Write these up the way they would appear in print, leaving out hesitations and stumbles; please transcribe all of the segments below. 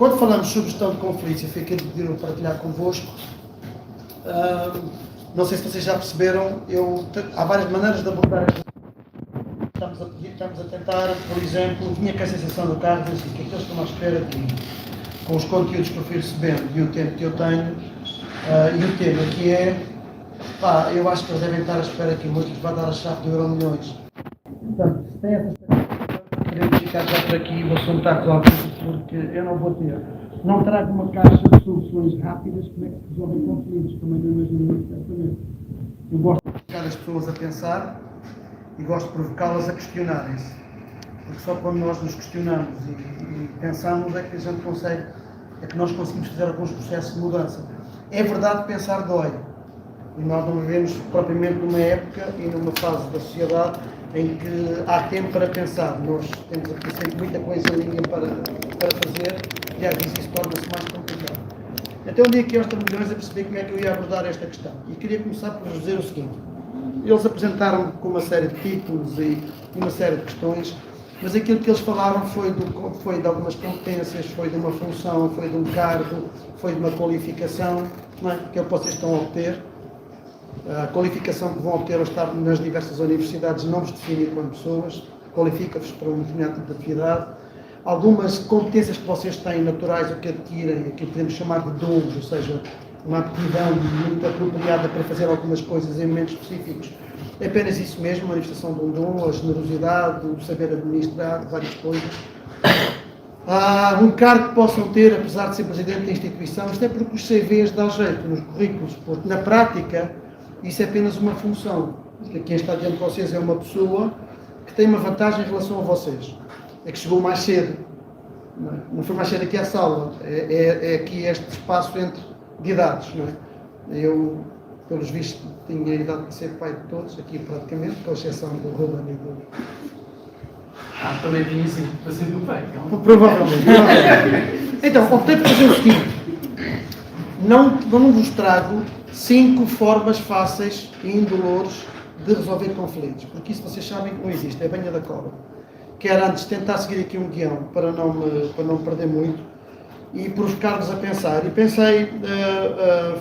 Quando falamos sobre gestão de conflitos, eu fiquei de pedir partilhar convosco. Não sei se vocês já perceberam, há várias maneiras de abordar esta. Estamos a tentar, por exemplo, tinha que a sensação do carro dizer assim, que aqueles que estão à espera de mim, com os conteúdos que eu fui recebendo e o tempo que eu tenho, e o tema que é, eu acho que eles devem estar à espera que o Motivos vai dar a chave de Euromilhões. Portanto, se tem essa expectativa, queremos ficar já por aqui, vou soltar logo, porque eu não vou ter. Não trago uma caixa de soluções rápidas, como é que se resolvem conflitos, também não imagino muito certamente. Eu gosto de colocar as pessoas a pensar e gosto de provocá-las a questionarem-se. Porque só quando nós nos questionamos e pensamos é que a gente consegue, é que nós conseguimos fazer alguns processos de mudança. É verdade que pensar dói. E nós não vivemos propriamente numa época e numa fase da sociedade em que há tempo para pensar. Nós temos aqui sempre muita coisa em linha para fazer e às vezes isso torna-se mais complicado. Então eu dei aqui aos Euromilhões a perceber como é que eu ia abordar esta questão. E queria começar por vos dizer o seguinte. Eles apresentaram-me com uma série de títulos e uma série de questões, mas aquilo que eles falaram foi de algumas competências, foi de uma função, foi de um cargo, foi de uma qualificação, não é? Que é o que vocês estão a obter. A qualificação que vão obter ao estar nas diversas universidades não vos define como pessoas, qualifica-vos para um determinado tipo de atividade. Algumas competências que vocês têm naturais, o que adquirem, aquilo que podemos chamar de dons, ou seja, uma aptidão muito apropriada para fazer algumas coisas em momentos específicos. É apenas isso mesmo, a manifestação de um dom, a generosidade, o saber administrar, várias coisas. Um cargo que possam ter, apesar de ser presidente da instituição, isto é porque os CVs dão jeito nos currículos, porque na prática isso é apenas uma função. Porque quem está diante de vocês é uma pessoa que tem uma vantagem em relação a vocês. É que chegou mais cedo. Não foi mais cedo aqui à sala. É aqui este espaço de idades. Não é? Eu, pelos vistos, tinha a idade de ser pai de todos, aqui praticamente, com exceção do Ruben e do... também tinha sim, para ser do pai. Provavelmente. Então, optei por fazer o seguinte. Não vos trago 5 formas fáceis e indolores de resolver conflitos, porque isso vocês sabem que não existe, é banha da cobra. Quero antes tentar seguir aqui um guião para não me perder muito e provocar-vos a pensar. E pensei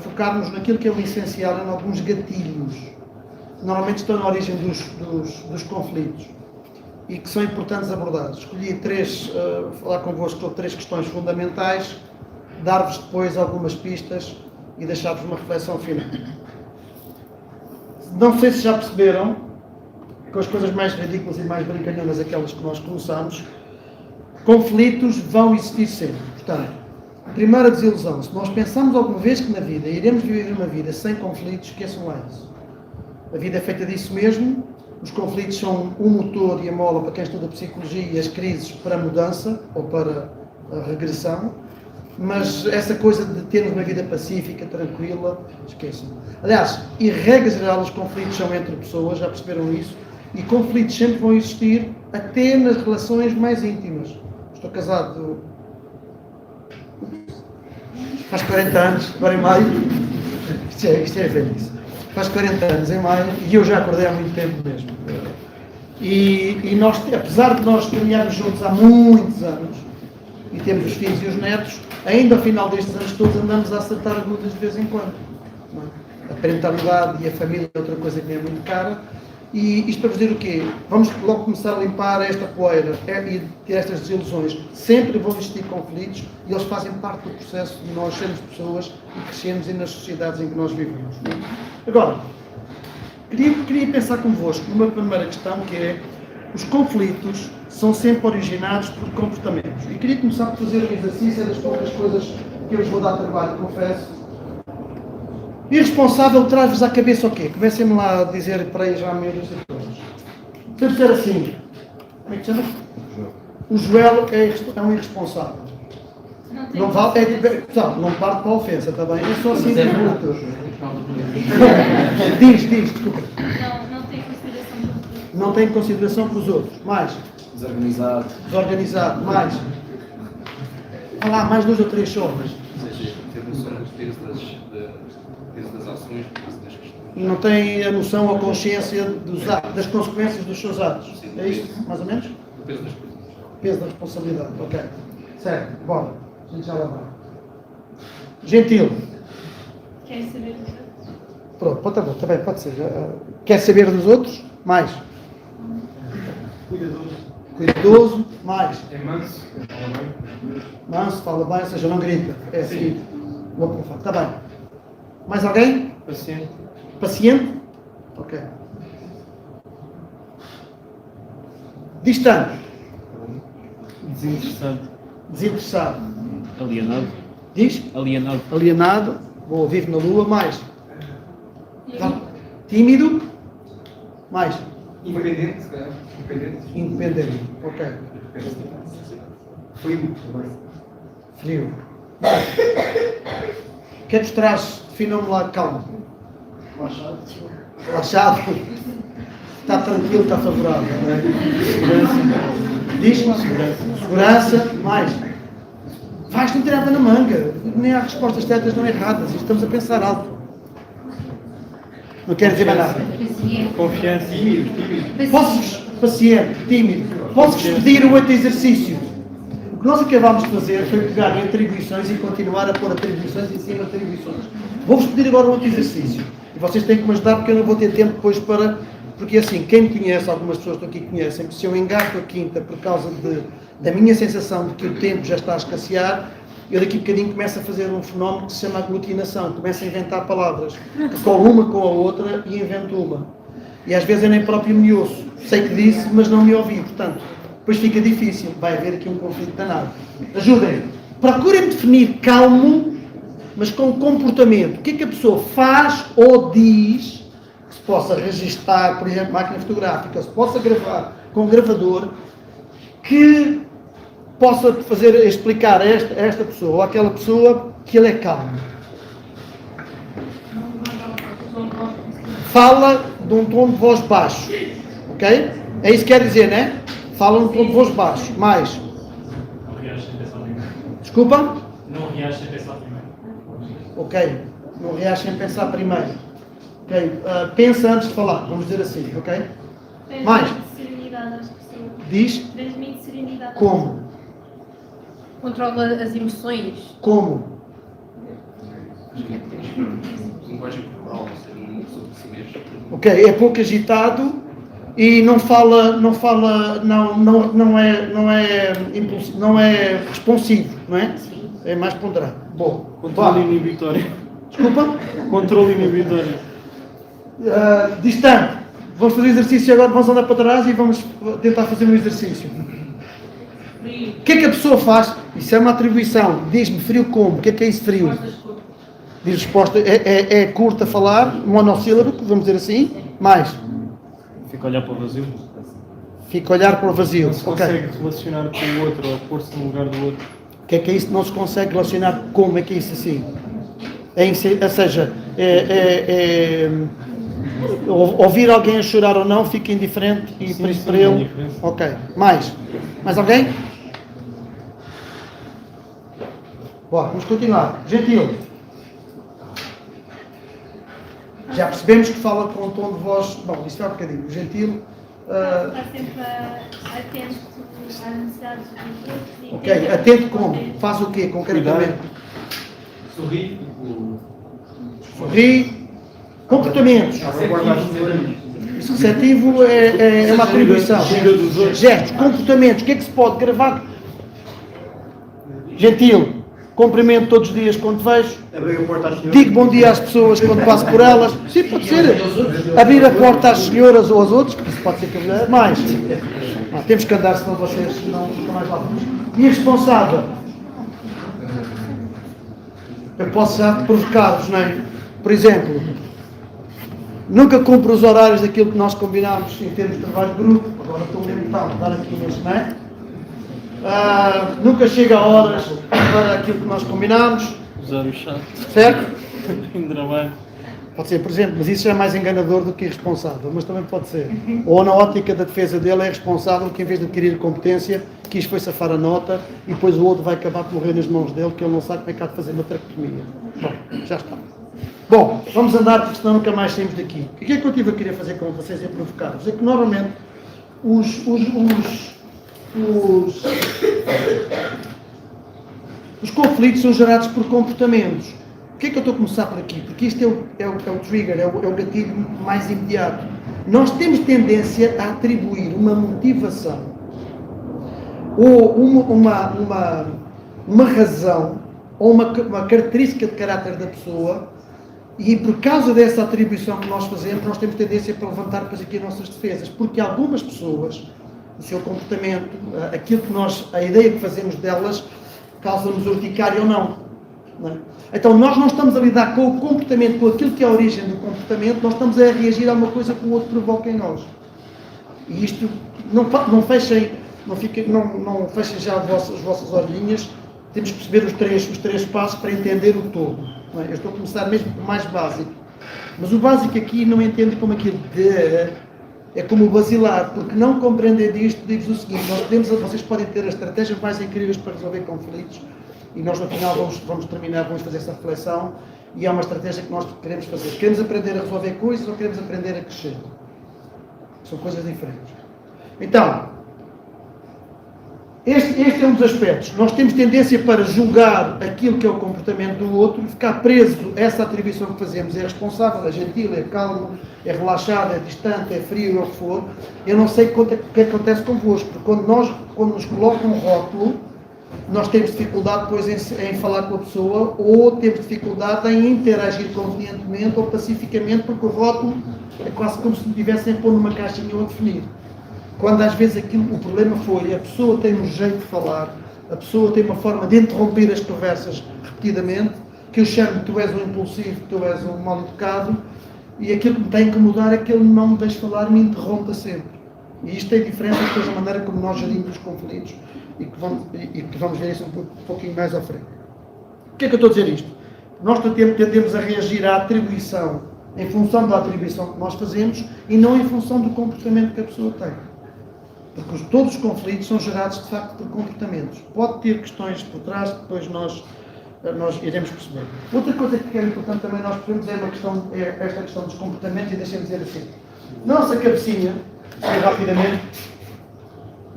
focar-nos naquilo que é o essencial, em alguns gatilhos que normalmente estão na origem dos conflitos e que são importantes abordar. Escolhi falar convosco sobre 3 questões fundamentais, dar-vos depois algumas pistas e deixar-vos uma reflexão final. Não sei se já perceberam, com as coisas mais ridículas e mais brincalhonas, aquelas que nós começamos, conflitos vão existir sempre. Portanto, primeira desilusão, se nós pensamos alguma vez que na vida iremos viver uma vida sem conflitos, esqueçam lá isso. A vida é feita disso mesmo, os conflitos são um motor e a mola para quem estuda psicologia e as crises para a mudança ou para a regressão. Mas essa coisa de termos uma vida pacífica, tranquila, esqueçam. Aliás, em regra geral, os conflitos são entre pessoas, já perceberam isso? E conflitos sempre vão existir, até nas relações mais íntimas. Estou casado faz 40 anos, agora em maio. Isto é velhice. Faz 40 anos em maio e eu já acordei há muito tempo mesmo. E nós, apesar de nós caminharmos juntos há muitos anos, e temos os filhos e os netos, ainda ao final destes anos todos andamos a acertar agudas de vez em quando. Não é? A parentalidade e a família é outra coisa que nem é muito cara. E isto para vos dizer o quê? Vamos logo começar a limpar esta poeira e ter estas desilusões. Sempre vão existir conflitos e eles fazem parte do processo de nós sermos pessoas e crescermos nas sociedades em que nós vivemos. Não é? Agora, queria pensar convosco numa primeira questão que é: os conflitos são sempre originados por comportamentos. E queria começar por fazer um exercício, é das poucas coisas que eu vos vou dar trabalho, confesso. Irresponsável traz-vos à cabeça o quê? Comecem-me lá a dizer para aí já a maioria das pessoas. Se eu dizer assim, como é que chama? O Joel é um irresponsável. Não vale, não parte para a ofensa, está bem? É só assim de bruto. Diz, desculpa. Não tem consideração pelos outros. Não tem consideração pelos outros. Mais. Desorganizado. Mais. Olha lá, mais 2 ou 3 só. Ou seja, ter noção do peso das ações, das questões. Não tem a noção ou consciência das consequências dos seus atos. É isto, mais ou menos? O peso das coisas. Peso da responsabilidade, ok. Certo, bora. A gente já lá vai. Gentil. Quer saber dos outros? Pronto, tá bom, também pode ser. Quer saber dos outros? Mais. Cuidadoso. Mais. É manso. Manso, fala bem, ou seja, não grita. É assim. Está bem. Mais alguém? Paciente. Paciente? Ok. Distante. Desinteressado. Desinteressado. Alienado. Diz? Alienado. Alienado. Boa, vive na lua. Mais. Tímido. Tímido. Mais. Independente, se calhar. Independente. Independente. Ok. Frio. Frio. O que é que vos traz? Defina-me lá, calma. Relaxado. Está tranquilo, está favorável. Não é? Diz-me. Segurança. Mais. Vais, não ter nada na manga. Nem há respostas certas, não erradas. Estamos a pensar alto. Não quero dizer mais nada. Confiança. Posso-vos, paciente, tímido, posso-vos pedir um outro exercício? O que nós acabámos de fazer foi pegar em atribuições e continuar a pôr atribuições em cima de atribuições. Vou-vos pedir agora um outro exercício. E vocês têm que me ajudar porque eu não vou ter tempo depois para... Porque assim, quem me conhece, algumas pessoas que aqui conhecem, se eu engato a quinta por causa da minha sensação de que o tempo já está a escassear, eu daqui a bocadinho começo a fazer um fenómeno que se chama aglutinação. Começo a inventar palavras. Que colo uma com a outra e invento uma. E às vezes eu nem próprio me ouço. Sei que disse, mas não me ouvi. Portanto, depois fica difícil. Vai haver aqui um conflito danado. Ajudem. Procurem definir calmo, mas com comportamento. O que é que a pessoa faz ou diz que se possa registar, por exemplo, máquina fotográfica, se possa gravar com gravador, que possa explicar a esta pessoa ou àquela pessoa que ele é calmo. Fala de um tom de voz baixo, ok? É isso que quer dizer, né? Fala num tom de voz baixo. Mais. Não reage sem pensar primeiro. Desculpa? Não reage sem pensar primeiro. Ok. Não reage sem pensar primeiro. Ok. Pensa antes de falar, vamos dizer assim, ok? Mais. Transmite serenidade às pessoas. Diz Transmite serenidade. como. Controla as emoções. Como. Linguagem corporal, não sei, uma pessoa de si mesmo. Ok, é pouco agitado e não é responsivo, não é? É mais ponderado. Bom, Controle inibitório. Desculpa? Controle inibitório. Distante. Vamos fazer exercício agora, vamos andar para trás e vamos tentar fazer um exercício. O que é que a pessoa faz? Isso é uma atribuição. Diz-me frio como? O que é isso frio? Diz resposta, é curta a falar, monossílabo, vamos dizer assim. Mais. Fica a olhar para o vazio. Fica a olhar para o vazio. Não se consegue relacionar com o outro ou pôr-se no lugar do outro. O que é isso? Não se consegue relacionar como é que é isso assim? Ou seja, ouvir alguém a chorar ou não fica indiferente e Sim, por isso sim, para ele. indiferente. Ok. Mais alguém? Bom, vamos continuar. Gentil. Já percebemos que fala com um tom de voz. Bom, isto é um bocadinho. Gentil. Está sempre atento às necessidades dos outros. E Ok, tenta atento como? responder. Faz o quê concretamente? Sorri. Sorri. Comportamentos. Isso receptivo é uma atribuição. Gestos, comportamentos. O que é que se pode gravar? Gentil. Cumprimento todos os dias quando vejo. Digo bom dia às pessoas quando passo por elas. Sim, pode ser. Abrir a porta às senhoras ou aos outros, porque isso pode ser que a mulher. Mais. Temos que andar, senão vocês não estão mais lá. Irresponsável. Eu posso já provocar-vos, não é? Por exemplo, nunca cumpro os horários daquilo que nós combinámos em termos de trabalho de grupo. Agora estou mesmo a dar aqui neste, não é? Nunca chega a horas para aquilo que nós combinámos. Usar o chato. Certo? Em trabalho. Pode ser, por exemplo, mas isso já é mais enganador do que irresponsável, mas também pode ser. Ou na ótica da defesa dele é responsável que em vez de adquirir competência, quis foi safar a nota e depois o outro vai acabar por morrer nas mãos dele, que ele não sabe como é que há de fazer uma traquetomia. Bom, já está. Bom, vamos andar porque senão nunca mais saímos daqui. O que é que eu tive a querer fazer com vocês e provocar-vos? É que normalmente Os conflitos são gerados por comportamentos. Por que é que eu estou a começar por aqui? Porque isto é o trigger, é o gatilho mais imediato. Nós temos tendência a atribuir uma motivação ou uma razão ou uma característica de caráter da pessoa, e por causa dessa atribuição que nós fazemos, nós temos tendência para levantar depois aqui as nossas defesas, porque algumas pessoas, o seu comportamento, aquilo que a ideia que fazemos delas, causa-nos urticária ou não. Não é? Então nós não estamos a lidar com o comportamento, com aquilo que é a origem do comportamento, nós estamos a reagir a uma coisa que o outro provoca em nós. E isto, não fechem já as vossas orelhinhas, temos que perceber os três passos para entender o todo. Não é? Eu estou a começar mesmo com o mais básico. Mas o básico aqui não entende como aquilo é como o basilar, porque não compreendendo isto, digo-vos o seguinte, vocês podem ter as estratégias mais incríveis para resolver conflitos, e nós no final vamos fazer essa reflexão, e é uma estratégia que nós queremos fazer. Queremos aprender a resolver coisas ou queremos aprender a crescer? São coisas diferentes. Então, este é um dos aspectos. Nós temos tendência para julgar aquilo que é o comportamento do outro e ficar preso a essa atribuição que fazemos. É responsável, é gentil, é calmo, é relaxado, é distante, é frio, é o que for. Eu não sei o que acontece convosco, porque quando nos colocam um rótulo, nós temos dificuldade depois em falar com a pessoa, ou temos dificuldade em interagir convenientemente ou pacificamente, porque o rótulo é quase como se me tivessem a pôr numa caixinha ou a definir. Quando às vezes o problema foi, a pessoa tem um jeito de falar, a pessoa tem uma forma de interromper as conversas repetidamente, que eu chamo que tu és um impulsivo, que tu és um mal educado, e aquilo que me tem que mudar é que ele não me deixe falar e me interrompa sempre. E isto tem diferença depois da maneira como nós gerimos os conflitos, e que vamos ver isso um pouquinho mais à frente. O que é que eu estou a dizer isto? Nós tendemos a reagir à atribuição em função da atribuição que nós fazemos e não em função do comportamento que a pessoa tem. Porque todos os conflitos são gerados, de facto, por comportamentos. Pode ter questões por trás que depois nós iremos perceber. Outra coisa que é importante também nós percebemos é esta questão dos comportamentos, e deixem-me dizer assim. Nossa cabecinha, rapidamente,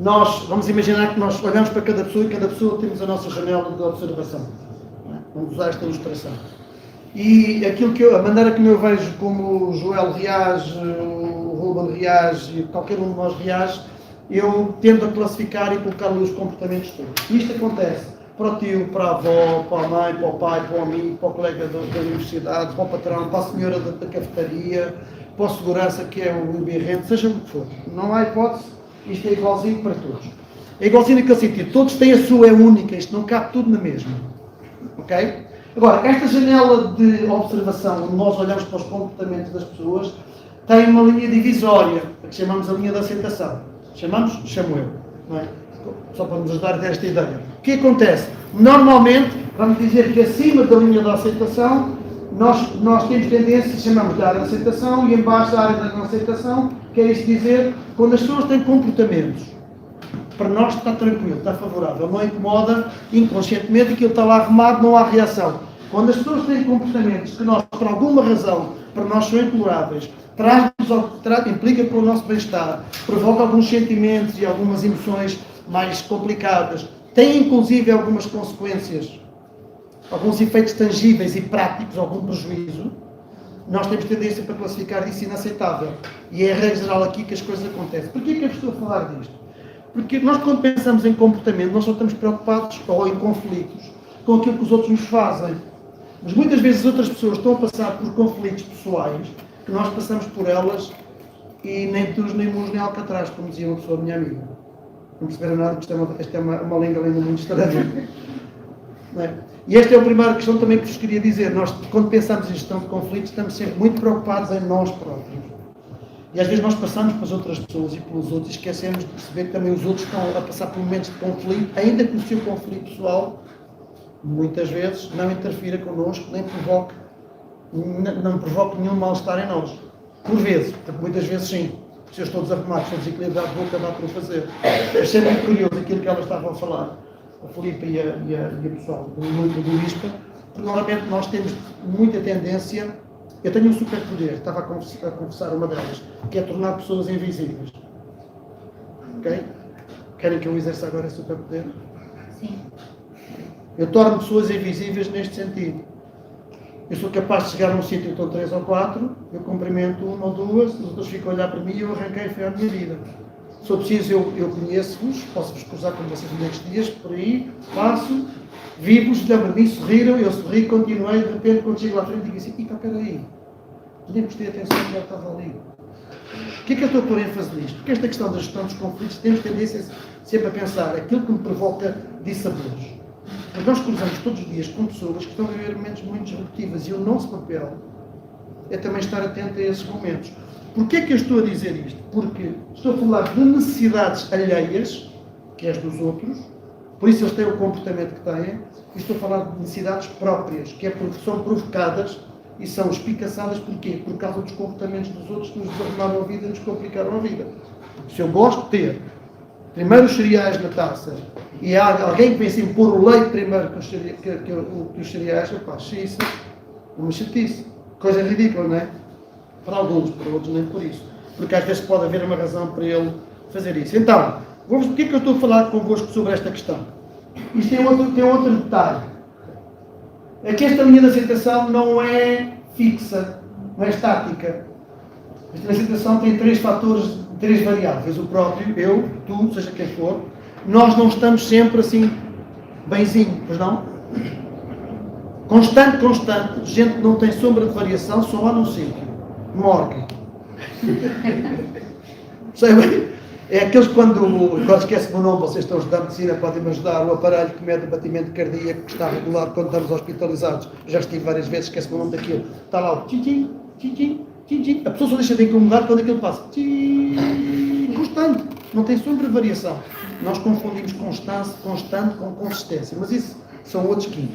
nós vamos imaginar que nós olhamos para cada pessoa e cada pessoa temos a nossa janela de observação. Vamos usar esta ilustração. E a maneira como eu vejo como o Joel reage, o Ruben reage e qualquer um de nós reage, eu tendo a classificar e colocar ali os comportamentos todos. Isto acontece para o tio, para a avó, para a mãe, para o pai, para o amigo, para o colega da universidade, para o patrão, para a senhora da cafetaria, para o segurança que é o birrento, seja o que for. Não há hipótese, isto é igualzinho para todos. É igualzinho naquele sentido, todos têm a sua, é única, isto não cabe tudo na mesma. Ok? Agora, esta janela de observação, onde nós olhamos para os comportamentos das pessoas, tem uma linha divisória, que chamamos a linha de aceitação. Chamo eu, não é? Só para nos ajudar a ter esta ideia. O que acontece? Normalmente, vamos dizer que acima da linha da aceitação, nós temos tendência, chamamos de área de aceitação, e embaixo da área da não aceitação, quer isto dizer, quando as pessoas têm comportamentos, para nós está tranquilo, está favorável, não incomoda, inconscientemente aquilo está lá arrumado, não há reação. Quando as pessoas têm comportamentos que nós, por alguma razão, para nós são imploráveis, implica para o nosso bem-estar, provoca alguns sentimentos e algumas emoções mais complicadas, tem inclusive algumas consequências, alguns efeitos tangíveis e práticos, algum prejuízo, nós temos tendência para classificar isso inaceitável. E é a regra geral aqui que as coisas acontecem. Porquê que eu estou a falar disto? Porque nós, quando pensamos em comportamento, nós só estamos preocupados, ou em conflitos, com aquilo que os outros nos fazem. Mas muitas vezes as outras pessoas estão a passar por conflitos pessoais, que nós passamos por elas, e nem tus, nem mus, nem alcatrás, como dizia uma pessoa, minha amiga. Não perceberam nada, porque esta é uma língua ainda muito estranha. Não é? E esta é a primeira questão também que vos queria dizer. Nós, quando pensamos em gestão de conflitos, estamos sempre muito preocupados em nós próprios. E às vezes nós passamos pelas outras pessoas e pelos outros e esquecemos de perceber que também os outros estão a passar por momentos de conflito, ainda que o seu conflito pessoal, muitas vezes, não interfira connosco, nem não provoque nenhum mal-estar em nós. Por vezes, porque muitas vezes sim. Se eu estou desarrumado, estou desequilibrado, vou acabar por o fazer. Achei muito curioso aquilo que elas estavam a falar, a Filipe e a pessoal do núcleo do ISPA, porque normalmente nós temos muita tendência. Eu tenho um superpoder, estava a confessar uma delas, que é tornar pessoas invisíveis. Ok? Querem que eu exerça agora esse superpoder? Sim. Eu torno pessoas invisíveis neste sentido. Eu sou capaz de chegar a um sítio e estão 3 ou 4, eu cumprimento uma ou duas, os outros ficam a olhar para mim e eu arranquei e fui à minha vida. Se for preciso, eu conheço-vos, posso-vos cruzar com vocês nestes dias, por aí, passo, vi-vos, lembro de mim, sorriram, eu sorri, continuei, de repente, quando chego lá à frente, digo assim, pá, peraí, nem prestei atenção que ela estava ali. O que é que eu estou a pôr ênfase nisto? Porque esta questão da gestão dos conflitos, temos tendência sempre a pensar aquilo que me provoca dissabores. Porque nós cruzamos todos os dias com pessoas que estão a viver momentos muito disruptivos e o nosso papel é também estar atento a esses momentos. Porquê é que eu estou a dizer isto? Porque estou a falar de necessidades alheias, que é as dos outros, por isso eles têm o comportamento que têm, e estou a falar de necessidades próprias, que é porque são provocadas e são espicaçadas porquê? Por causa dos comportamentos dos outros que nos desarrumaram a vida e nos complicaram a vida. Se eu gosto de ter primeiro os cereais na taça e há alguém que pensa em pôr o leite primeiro que os cereais, pá, isso é uma chatice. Coisa ridícula, não é? Para alguns, para outros nem por isso. Porque às vezes pode haver uma razão para ele fazer isso. Então, porquê é que eu estou a falar convosco sobre esta questão? Isto tem outro detalhe. É que esta linha de aceitação não é fixa, não é estática. Esta aceitação tem 3 fatores, 3 variáveis. O próprio, eu, tu, seja quem for. Nós não estamos sempre assim, benzinho, pois não? Constante, gente que não tem sombra de variação, só há num sítio. Morgue. Sabem? É aqueles que quando esquece o meu nome, vocês estão estudando medicina, podem-me ajudar, o aparelho que mede o batimento cardíaco que está regulado quando estamos hospitalizados. Já estive várias vezes, esquece o nome daquilo. Está lá o tchim, tchim, tchim, tchim. A pessoa só deixa de incomodar quando aquilo passa. Tchim, constante. Não tem sombra de variação. Nós confundimos constante com consistência. Mas isso são outros 15.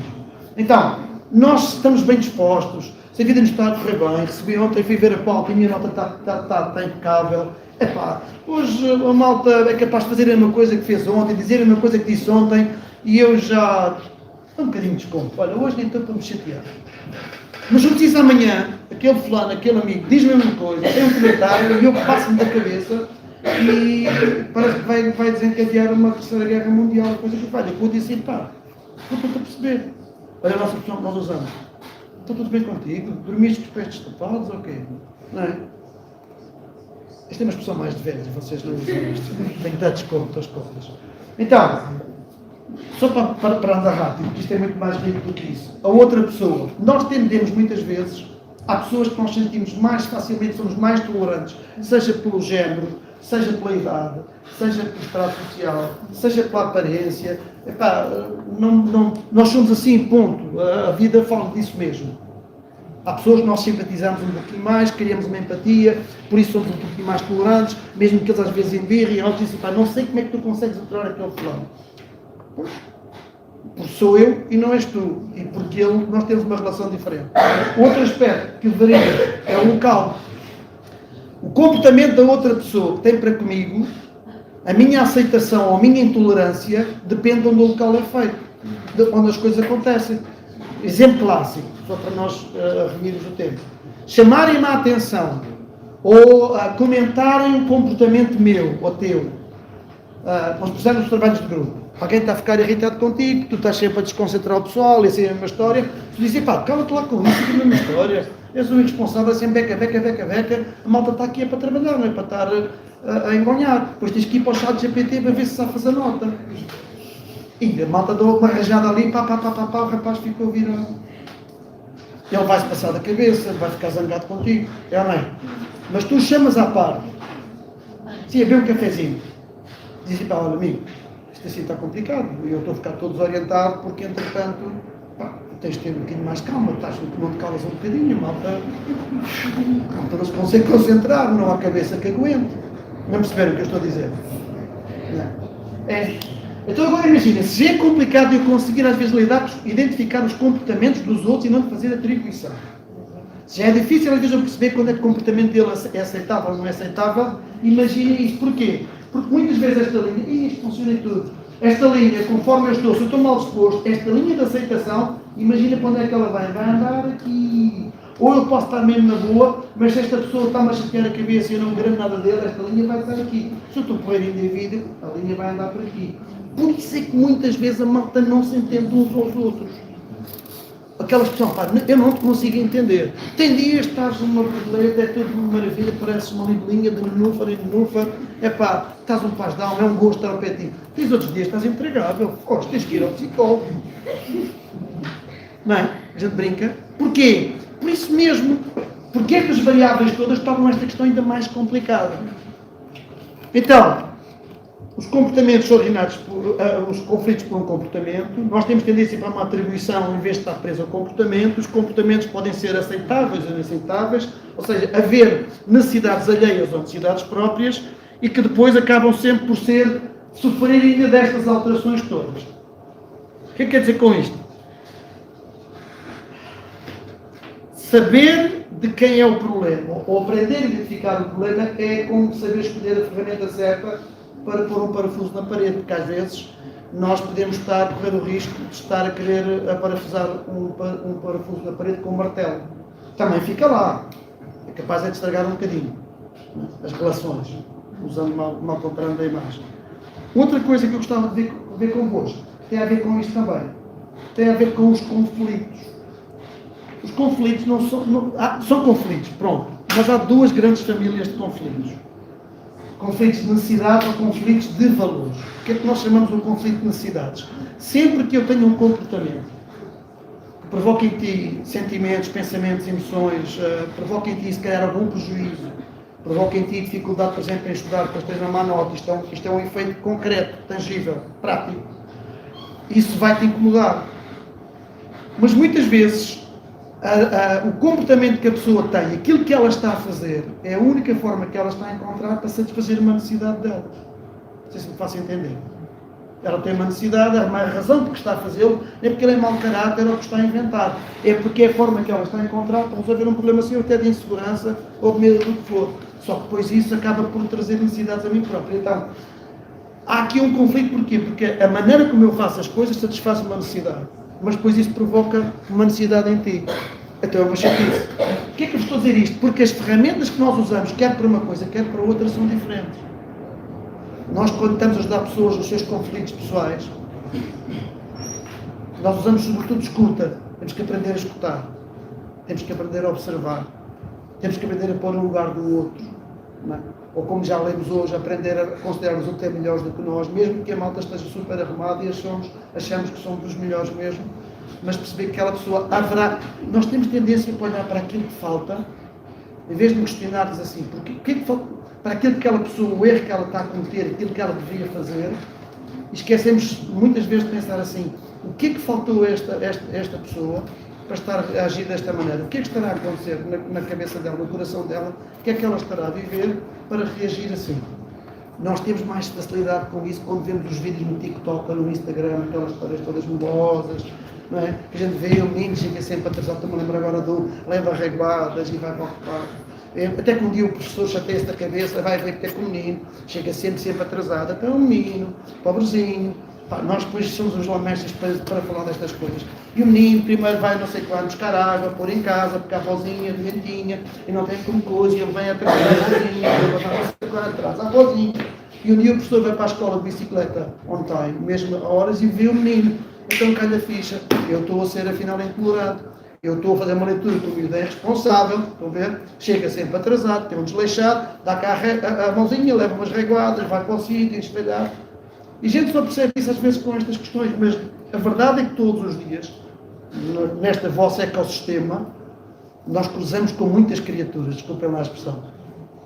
Então, nós estamos bem dispostos. Se a vida nos está a correr bem, recebi ontem, fui ver a pauta, a minha nota está impecável. Epá, hoje a malta é capaz de fazer a mesma coisa que fez ontem, dizer a mesma coisa que disse ontem, e eu já um bocadinho de desconto. Olha, hoje nem estou para me chatear. Mas se eu preciso amanhã, aquele fulano, aquele amigo, diz-me a mesma coisa, tem um comentário, e eu passo-me da cabeça, e parece que vai desencadear uma terceira guerra mundial, coisa que vai. Eu vou dizer, pá, não estou a perceber. Olha a nossa opção que nós usamos. Está tudo bem contigo? Dormiste com os pés destapados ou quê? Não é? Esta é uma expressão mais de velhos, vocês não usam isto. Tem que dar desconto às contas. Então, só para andar rápido, porque isto é muito mais rico do que isso. A outra pessoa, nós tendemos muitas vezes, há pessoas que nós sentimos mais facilmente, somos mais tolerantes, seja pelo género, seja pela idade, seja pelo estrato social, seja pela aparência. Epá, nós somos assim, ponto. A vida fala disso mesmo. Há pessoas que nós simpatizamos um pouquinho mais, queremos uma empatia, por isso somos um pouquinho mais tolerantes, mesmo que eles às vezes embirrem, e nós dizem, pá, não sei como é que tu consegues aturar aquele fulano. Porque sou eu e não és tu, e porque nós temos uma relação diferente. Outro aspecto que deveria é o local. O comportamento da outra pessoa que tem para comigo, a minha aceitação ou a minha intolerância, depende de onde o local é feito, de onde as coisas acontecem. Exemplo clássico, só para nós reunirmos o tempo. Chamarem-me a atenção ou comentarem um comportamento meu ou teu. Nós precisamos dos trabalhos de grupo. Alguém está a ficar irritado contigo, tu estás sempre a desconcentrar o pessoal, e assim é a mesma história. Tu dizes, pá, cala-te lá com isso, é a mesma história. És o irresponsável, sempre beca. A malta está aqui é para trabalhar, não é para estar a engonhar. Depois tens que ir para o chat GPT para ver se sabe fazer nota. E a malta deu uma rajada ali, pá, o rapaz ficou virado. Ele vai-se passar da cabeça, vai ficar zangado contigo, é ou não é? Mas tu chamas à parte. Sim, bebe um cafezinho. Diz, pá, olha amigo, isto assim está complicado, eu estou a ficar todo desorientado porque entretanto, pá, tens de ter um bocadinho mais calma, não te calas um bocadinho, malta não se consegue concentrar, não há cabeça que aguente. Não perceberam o que eu estou a dizer? Não. É. Então agora imagina, se é complicado eu conseguir às vezes identificar os comportamentos dos outros e não fazer atribuição. Se já é difícil às vezes eu perceber quando é que o comportamento dele é aceitável ou não é aceitável, imagina isto. Porquê? Porque muitas vezes esta linha, e isto funciona em tudo, esta linha, conforme se eu estou mal disposto, esta linha de aceitação, imagina para onde é que ela vai andar aqui. Ou eu posso estar mesmo na boa, mas se esta pessoa está-me a chatear a cabeça e eu não garanto nada dele, esta linha vai estar aqui. Se eu estou a pôr indivíduo, a linha vai andar por aqui. Por isso é que muitas vezes a malta não se entende uns aos outros. Aquela expressão, pá, eu não te consigo entender. Tem dias que estás numa borboleta, é tudo uma maravilha, parece uma libelinha de nenúfar e nenúfar. É pá, estás um pasdão, é um gosto estar ao pé de ti. Tens outros dias estás intragável, tens que ir ao psicólogo. Não é? A gente brinca. Porquê? Por isso mesmo. Porque é que as variáveis todas tornam esta questão ainda mais complicada? Então, os comportamentos são originados os conflitos por um comportamento. Nós temos tendência para uma atribuição em vez de estar preso ao comportamento. Os comportamentos podem ser aceitáveis ou inaceitáveis, ou seja, haver necessidades alheias ou necessidades próprias e que depois acabam sempre por sofrer ainda destas alterações todas. O que é que quer dizer com isto? Saber de quem é o problema, ou aprender a identificar o problema, é como saber escolher a ferramenta certa para pôr um parafuso na parede, porque às vezes nós podemos estar a correr o risco de estar a querer parafusar um parafuso na parede com um martelo. Também fica lá. É capaz de estragar um bocadinho as relações, usando mal comparando a imagem. Outra coisa que eu gostava de ver convosco, tem a ver com isto também, tem a ver com os conflitos. Os conflitos são conflitos, pronto, mas há duas grandes famílias de conflitos. Conflitos de necessidade ou conflitos de valores. O que é que nós chamamos de um conflito de necessidades? Sempre que eu tenho um comportamento que provoca em ti sentimentos, pensamentos, emoções, provoca em ti se calhar algum prejuízo, provoca em ti dificuldade, por exemplo, em estudar, depois tens na má nota, isto é um efeito concreto, tangível, prático. Isso vai te incomodar. Mas muitas vezes o comportamento que a pessoa tem, aquilo que ela está a fazer, é a única forma que ela está a encontrar para satisfazer uma necessidade dela. Não sei se me faço entender. Ela tem uma necessidade, a razão porque está a fazê-lo é porque ele é mau caráter ou que está a inventar. É porque é a forma que ela está a encontrar para resolver um problema seu, até de insegurança ou de medo do que for. Só que depois isso acaba por trazer necessidades a mim próprio. Então, há aqui um conflito, porquê? Porque a maneira como eu faço as coisas satisfaz uma necessidade. Mas depois isso provoca uma necessidade em ti. Então é uma chatice. Porquê é que eu estou a dizer isto? Porque as ferramentas que nós usamos, quer para uma coisa, quer para outra, são diferentes. Nós, quando estamos a ajudar pessoas nos seus conflitos pessoais, nós usamos sobretudo escuta. Temos que aprender a escutar. Temos que aprender a observar. Temos que aprender a pôr no lugar do outro. Não é? Ou como já lemos hoje, aprender a considerar os outros até melhores do que nós, mesmo que a malta esteja super arrumada e achamos que somos os melhores mesmo, mas perceber que aquela pessoa haverá. Nós temos tendência a olhar para aquilo que falta, em vez de nos questionarmos assim, porque o que é que falta para aquilo que aquela pessoa, o erro que ela está a cometer, aquilo que ela deveria fazer, e esquecemos muitas vezes de pensar assim, o que é que faltou a esta pessoa para estar a agir desta maneira? O que é que estará a acontecer na cabeça dela, no coração dela? O que é que ela estará a viver para reagir assim? Nós temos mais facilidade com isso quando vemos os vídeos no TikTok ou no Instagram, aquelas histórias todas modosas, não é? Que a gente vê o menino chega sempre atrasado, estou-me a lembrar agora do leva reguadas e vai para o quarto. Até que um dia o professor chateia-se da cabeça, vai ver que é com o menino, chega sempre atrasado, até um menino, pobrezinho. Pá, nós depois somos os lamestres para falar destas coisas. E o menino primeiro vai não sei quando buscar água, pôr em casa, porque a avózinha doentinha, e não tem como coisa, e ele vem atrás a avózinha, ele vai não sei quando atrás a avózinha. E um dia o professor vai para a escola de bicicleta on time, mesmo a horas, e vê o menino. Então cai a ficha, eu estou a ser afinal intolerante, eu estou a fazer uma leitura que o miúdo é responsável, estão a ver? Chega sempre atrasado, tem um desleixado, dá cá a mãozinha, leva umas reguadas, vai para o sítio, espelhar. E a gente só percebe isso às vezes com estas questões, mas a verdade é que todos os dias, nesta vossa ecossistema, nós cruzamos com muitas criaturas, desculpem lá a expressão,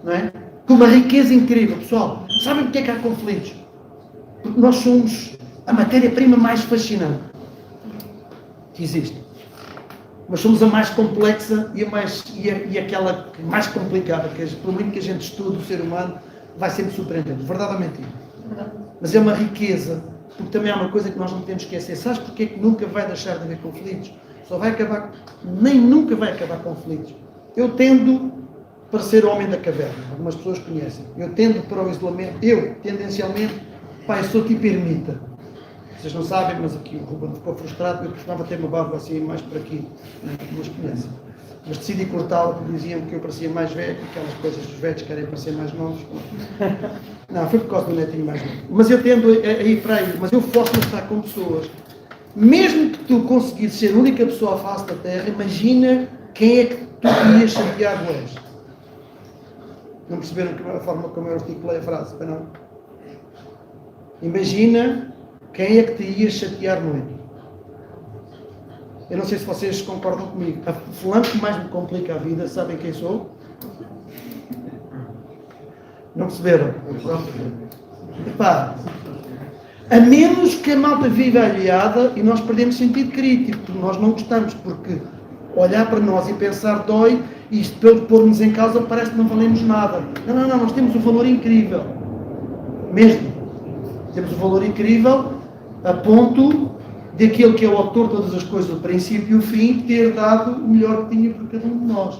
não é? Com uma riqueza incrível, pessoal. Sabem porque é que há conflitos? Porque nós somos a matéria-prima mais fascinante que existe. Mas somos a mais complexa e aquela mais complicada, que por muito que a gente estude o ser humano, vai sempre surpreendendo. Verdade ou mentira? Mas é uma riqueza, porque também há uma coisa que nós não podemos esquecer. Sabes porque é que nunca vai deixar de haver conflitos? Nunca vai acabar conflitos. Eu tendo para ser homem da caverna, algumas pessoas conhecem. Eu tendo para o isolamento, tendencialmente, eu sou tipo ermita. Vocês não sabem, mas aqui o Ruben ficou frustrado, eu costumava ter uma barba assim mais por aqui, não os conhecem. Mas decidi cortá-la porque diziam que eu parecia mais velho, aquelas coisas dos velhos que querem parecer mais novos. Não, foi por causa do netinho mais novo. Mas eu tendo a ir para aí, mas eu foco-me a estar com pessoas. Mesmo que tu conseguires ser a única pessoa à face da Terra, imagina quem é que tu ias chatear hoje. Não perceberam a forma como eu articulei a frase, para não? Imagina quem é que te ias chatear muito. Eu não sei se vocês concordam comigo. O fulano que mais me complica a vida, sabem quem sou? Não perceberam? Epá, a menos que a malta viva aliada e nós perdemos sentido crítico, porque nós não gostamos, porque olhar para nós e pensar dói, e isto pelo pôr-nos em causa parece que não valemos nada. Não, nós temos um valor incrível. Mesmo. Temos um valor incrível a ponto daquele que é o autor de todas as coisas, do princípio e o fim, ter dado o melhor que tinha por cada um de nós.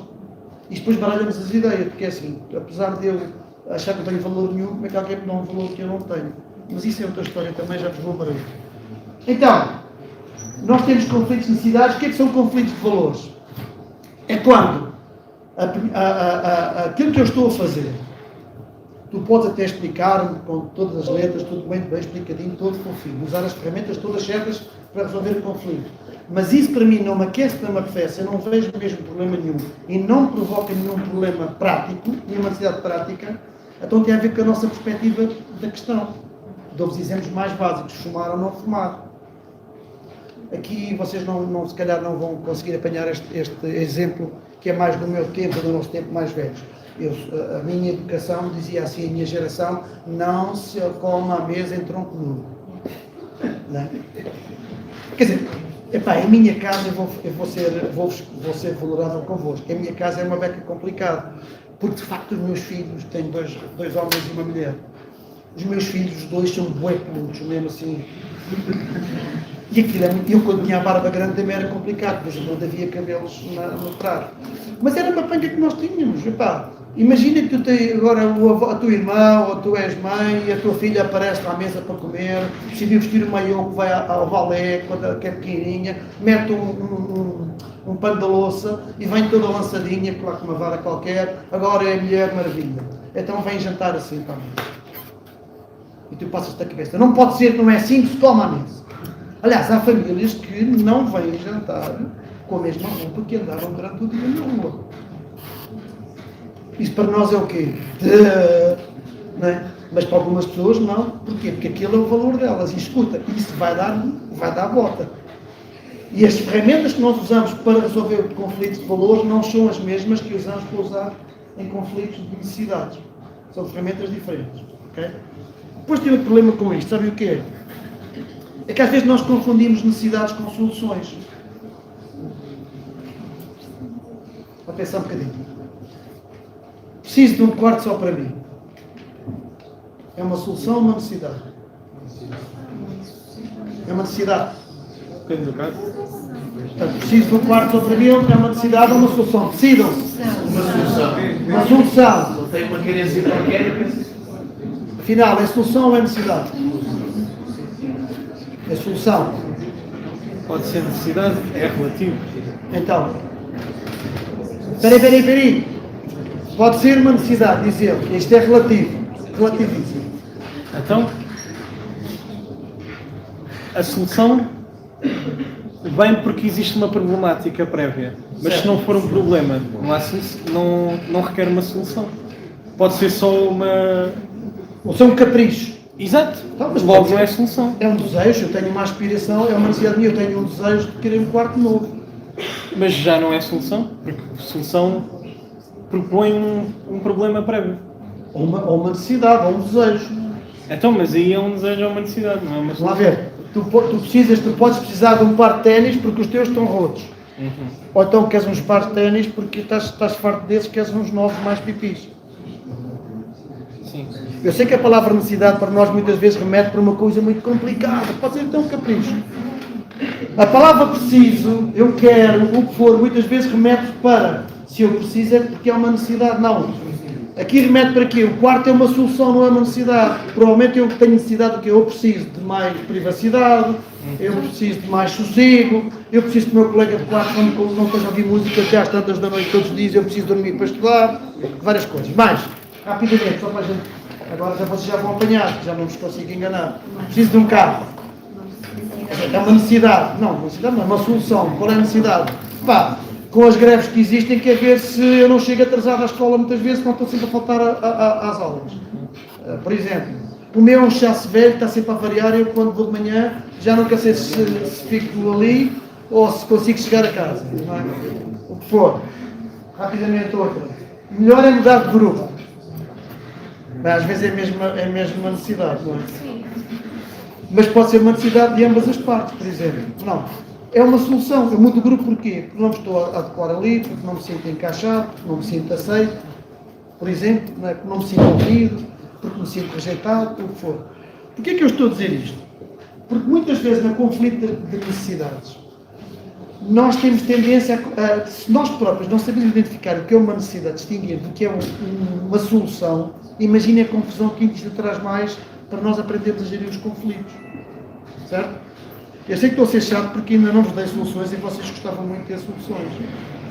E depois baralhamos as ideias, porque é assim, apesar de eu achar que não tenho valor nenhum, como é que alguém me dá um valor que eu não tenho? Mas isso é outra história também, já vos vou baralhar. Então, nós temos conflitos de necessidades. O que é que são conflitos de valores? É quando aquilo que eu estou a fazer, tu podes até explicar-me com todas as letras, tudo bem explicadinho, todo fofinho, usar as ferramentas todas certas para resolver o conflito. Mas isso para mim não me aquece, não me arrefece, eu não vejo mesmo problema nenhum e não me provoca nenhum problema prático, nenhuma necessidade prática, então tem a ver com a nossa perspectiva da questão. Dou-vos exemplos mais básicos, fumar ou não fumar. Aqui vocês se calhar não vão conseguir apanhar este exemplo que é mais do meu tempo, do nosso tempo mais velhos. A minha educação dizia assim, a minha geração, não se come à mesa em tronco nu. Não? Quer dizer, em minha casa eu vou ser vulnerável convosco. A minha casa é uma beca complicada, porque de facto os meus filhos, tenho dois homens e uma mulher. Os meus filhos, os dois, são bué peludos, mesmo assim. E aquilo eu quando tinha a barba grande também era complicado, pois não havia cabelos no trás. Mas era uma panca que nós tínhamos. Imagina que tu tens agora a tua irmã, ou tu és mãe, e a tua filha aparece à mesa para comer, decide vestir o maiô que vai ao balé, quando que é pequenininha, mete um pano de louça e vem toda lançadinha, claro, com uma vara qualquer, agora é a Mulher Maravilha. Então vem jantar assim também. E tu passas-te a cabeça. Não pode ser, não é assim que se toma a mesa. Aliás, há famílias que não vêm jantar com a mesma roupa que andaram durante o dia na rua. Isso para nós é o quê? Não é? Mas para algumas pessoas não. Porquê? Porque aquele é o valor delas. E escuta, isso vai dar volta. E as ferramentas que nós usamos para resolver conflitos de valores não são as mesmas que usamos para usar em conflitos de necessidades. São ferramentas diferentes. Okay? Depois tem outro problema com isto. Sabem o que é? É que às vezes nós confundimos necessidades com soluções. Vou pensar um bocadinho. Preciso de um quarto só para mim. É uma solução ou uma necessidade? É uma necessidade. Depende do caso. Portanto, preciso de um quarto só para mim, é uma necessidade ou uma solução? Decidam-se. Uma solução. Não tem uma querência qualquer, eu penso. Afinal, é solução ou é necessidade? É solução. Pode ser necessidade, é relativo. Então, espera aí. Pode ser uma necessidade, diz ele. Isto é relativo. Relativíssimo. Então, a solução vem porque existe uma problemática prévia. Mas se não for um problema, não requer uma solução. Pode ser só uma... Ou são um capricho. Exato. Então, mas logo não é solução. É um desejo, eu tenho uma aspiração, é uma necessidade minha, eu tenho um desejo de querer um quarto novo. Mas já não é solução, porque a solução propõe um problema prévio. Ou uma necessidade, ou um desejo. Então, mas aí é um desejo ou uma necessidade, não é uma Vamos lá solução. ver. Tu podes precisar de um par de ténis porque os teus estão rotos. Ou então queres uns pares de ténis porque estás farto desses, queres uns novos mais pipis. Sim. Eu sei que a palavra necessidade para nós muitas vezes remete para uma coisa muito complicada. Pode ser então um capricho. A palavra preciso, eu quero, o que for, muitas vezes remete para se eu preciso é porque é uma necessidade. Não. Aqui remete para quê? O quarto é uma solução, não é uma necessidade. Provavelmente eu tenho necessidade do quê? Eu preciso de mais privacidade, eu preciso de mais sossego, eu preciso que o meu colega de quarto não esteja a ouvir música até às tantas da noite todos os dias, eu preciso dormir para estudar, várias coisas. Mais, rapidamente, só para a gente, agora já vocês já vão apanhar, já não vos consigo enganar. Preciso de um carro. É uma necessidade. Não, uma necessidade não, é uma solução. Qual é a necessidade? Pá, com as greves que existem, quer ver se eu não chego atrasado à escola muitas vezes, não estou sempre a faltar às aulas. Por exemplo, o meu é um chasse velho, está sempre a variar, eu quando vou de manhã já nunca sei se fico ali ou se consigo chegar a casa. Não é? O que for. Rapidamente outra. Melhor é mudar de grupo. Mas às vezes é mesmo uma necessidade, não é? Sim. Mas pode ser uma necessidade de ambas as partes, por exemplo. Não. É uma solução. Eu mudo de grupo porquê? Porque não me estou a adequar ali, porque não me sinto encaixado, porque não me sinto aceito, por exemplo, não é? Porque não me sinto ouvido, porque me sinto rejeitado, o que for. Porquê é que eu estou a dizer isto? Porque muitas vezes no conflito de necessidades, nós temos tendência se nós próprios não sabemos identificar o que é uma necessidade, distinguir do que é uma solução, imagine a confusão que isto traz mais para nós aprendermos a gerir os conflitos. Certo? Eu sei que estou a ser chato porque ainda não vos dei soluções e vocês gostavam muito de ter soluções.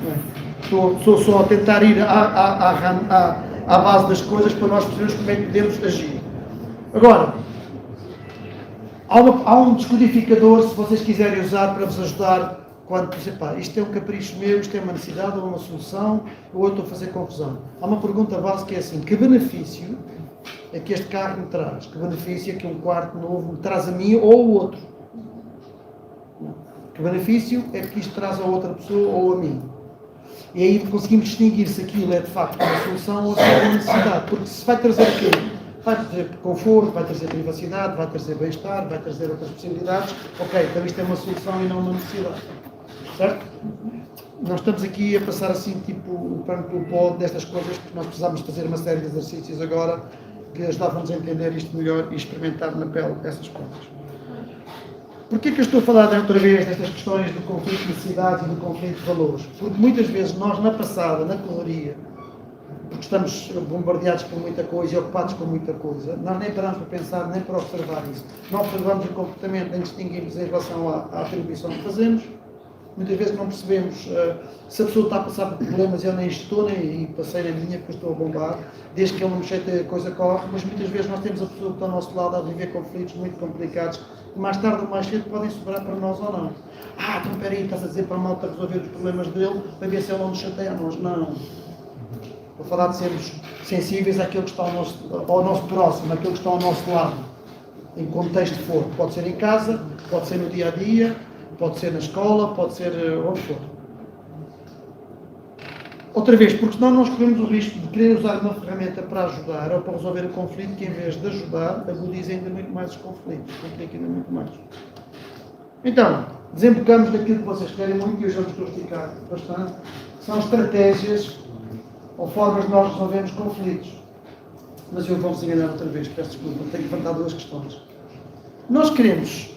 Não é? Estou só a tentar ir à base das coisas para nós percebermos como é que podemos agir. Agora, há um descodificador, se vocês quiserem usar para vos ajudar quando dizem, pá, isto é um capricho meu, isto é uma necessidade ou uma solução, ou eu estou a fazer confusão. Há uma pergunta básica que é assim, que benefício é que este carro me traz? Que benefício é que um quarto novo me traz a mim ou ao outro? Que benefício é que isto traz a outra pessoa ou a mim? E aí conseguimos distinguir se aquilo é de facto uma solução ou se é uma necessidade. Porque se vai trazer aquilo, vai trazer conforto, vai trazer privacidade, vai trazer bem-estar, vai trazer outras possibilidades, ok, então isto é uma solução e não uma necessidade. Certo? Nós estamos aqui a passar assim tipo o pano pelo pó destas coisas, porque nós precisamos fazer uma série de exercícios agora que ajudavam-nos a entender isto melhor e experimentar na pele essas coisas. Porquê que eu estou a falar outra vez destas questões do conflito de necessidades e do conflito de valores? Porque muitas vezes nós, na passada, na correria, porque estamos bombardeados por muita coisa e ocupados com muita coisa, nós nem paramos para pensar, nem para observar isso. Não observamos o comportamento, nem distinguimos em relação à atribuição que fazemos. Muitas vezes não percebemos se a pessoa está a passar por problemas e eu nem estou, nem passei na linha porque eu estou a bombar, desde que ele não me cheite a coisa corre, mas muitas vezes nós temos a pessoa que está ao nosso lado a viver conflitos muito complicados, que mais tarde ou mais cedo podem sobrar para nós ou não. Então peraí, estás a dizer para a malta resolver os problemas dele, para ver se ele não nos chateia a nós. Não. Vou falar de sermos sensíveis àquilo que está ao nosso próximo, àquilo que está ao nosso lado, em contexto for. Pode ser em casa, pode ser no dia a dia, pode ser na escola, pode ser onde for. Outra vez, porque senão nós corremos o risco de querer usar uma ferramenta para ajudar ou para resolver o conflito que, em vez de ajudar, agudiza ainda muito mais os conflitos. Complica ainda muito mais. Então, desembocamos daquilo que vocês querem muito e eu já vos estou a explicar bastante. São estratégias ou formas de nós resolvermos conflitos. Mas eu vou-vos enganar outra vez, peço desculpa, tenho que levantar duas questões. Nós queremos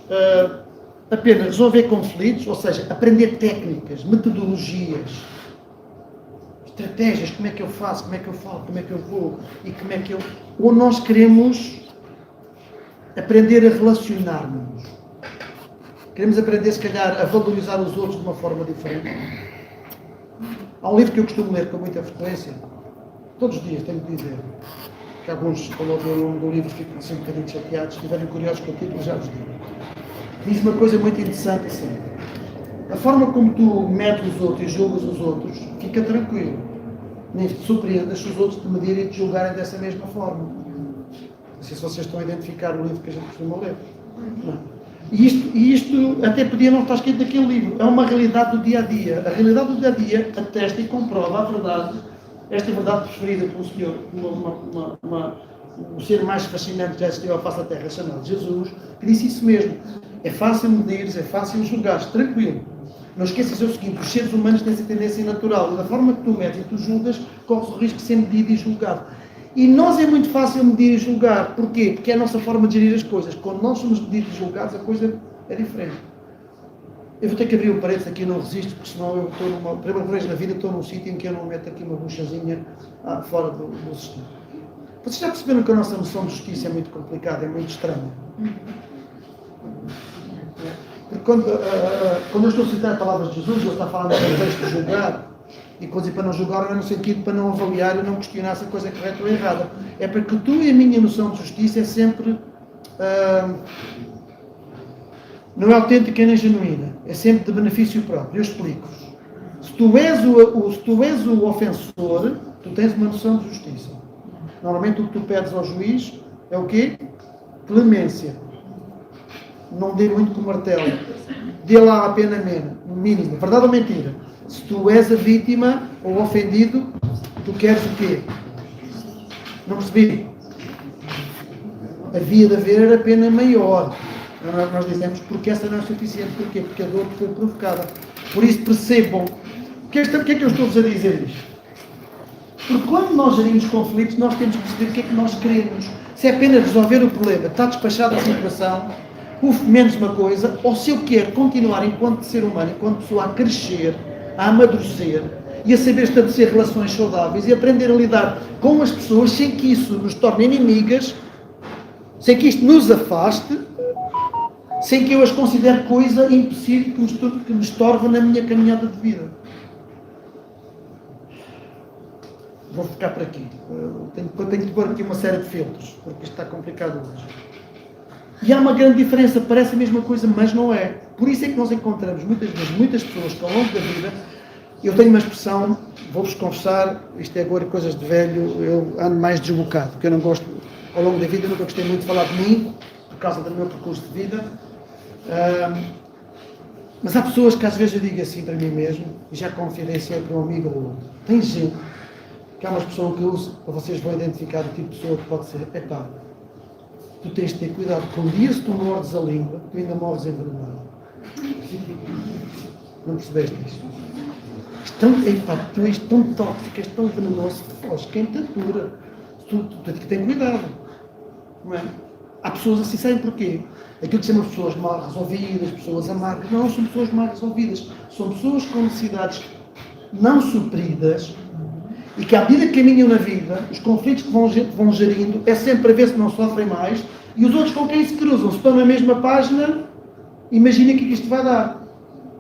apenas resolver conflitos, ou seja, aprender técnicas, metodologias, estratégias, como é que eu faço, como é que eu falo, como é que eu vou e como é que eu... Ou nós queremos aprender a relacionar-nos. Queremos aprender, se calhar, a valorizar os outros de uma forma diferente. Há um livro que eu costumo ler com muita frequência, todos os dias, tenho que dizer, que alguns, quando ouvem o nome do livro, ficam assim um bocadinho chateados, se estiverem curiosos com o título, já vos digo. Diz uma coisa muito interessante assim. A forma como tu medes os outros e julgas os outros, fica tranquilo. Nem te surpreendas se os outros te medirem e te julgarem dessa mesma forma. Não sei se vocês estão a identificar o livro que a gente costuma ler. Não. E isto até podia não estar escrito naquele livro. É uma realidade do dia-a-dia. A realidade do dia-a-dia atesta e comprova a verdade, esta verdade preferida pelo Senhor, o ser mais fascinante que já existiu à face da Terra, chamado Jesus, que disse isso mesmo. É fácil medir, é fácil julgar, tranquilo. Não esqueças o seguinte, os seres humanos têm essa tendência natural, e da forma que tu medes e tu julgas, corres o risco de ser medido e julgado. E nós é muito fácil medir e julgar. Porquê? Porque é a nossa forma de gerir as coisas. Quando nós somos medidos e julgados, a coisa é diferente. Eu vou ter que abrir um parênteses aqui, não resisto, porque senão eu estou numa... Primeira vez na vida estou num sítio em que eu não meto aqui uma buchazinha fora do sistema. Vocês já perceberam que a nossa noção de justiça é muito complicada, é muito estranha? Porque quando eu estou a citar palavras de Jesus, ele está falando do contexto de julgar, e quando dizer para não julgar não é no sentido para não avaliar e não questionar se a coisa é correta ou errada. É porque tu e a minha noção de justiça é sempre... não é autêntica nem genuína, é sempre de benefício próprio. Eu explico-vos. Se tu és o ofensor, tu tens uma noção de justiça. Normalmente o que tu pedes ao juiz é o quê? Clemência. Não dê muito com o martelo. Dê lá a pena mínima. Verdade ou mentira? Se tu és a vítima ou ofendido, tu queres o quê? Não percebi. Havia de haver a pena maior. Nós dizemos porque essa não é suficiente. Porquê? Porque a dor foi provocada. Por isso percebam. Porquê é que eu estou-vos a dizer isto? Porque quando nós gerimos conflitos, nós temos que perceber o que é que nós queremos. Se é apenas resolver o problema, está despachada a situação, menos uma coisa, ou se eu quero continuar enquanto ser humano, enquanto pessoa, a crescer, a amadurecer e a saber estabelecer relações saudáveis e aprender a lidar com as pessoas sem que isso nos torne inimigas, sem que isto nos afaste, sem que eu as considere coisa impossível que me estorve na minha caminhada de vida. Vou ficar por aqui. Tenho que pôr aqui uma série de filtros, porque isto está complicado hoje. E há uma grande diferença, parece a mesma coisa, mas não é. Por isso é que nós encontramos muitas vezes muitas pessoas que ao longo da vida, eu tenho uma expressão, vou-vos confessar, isto é agora coisas de velho, eu ando mais desbocado, porque eu não gosto, ao longo da vida, eu nunca gostei muito de falar de mim, por causa do meu percurso de vida. Mas há pessoas que às vezes eu digo assim para mim mesmo, e já confidenciei para um amigo ou outro. Tem gente que há umas pessoas que eu uso, para vocês vão identificar o tipo de pessoa que pode ser. Epá, tu tens de ter cuidado, porque um dia se tu mordes a língua, tu ainda morres envenenado. Não percebeste isto? Tu és tão tóxico, és tão venenoso, foges, quem te atura. Tu tens que ter cuidado. Não é? Há pessoas assim, sabem porquê? Aquilo que se chama pessoas mal resolvidas, pessoas amargas. Não são pessoas mal resolvidas. São pessoas com necessidades não supridas e que à medida que caminham na vida, os conflitos que vão gerindo é sempre para ver se não sofrem mais e os outros com quem se cruzam, se estão na mesma página, imaginem o que isto vai dar.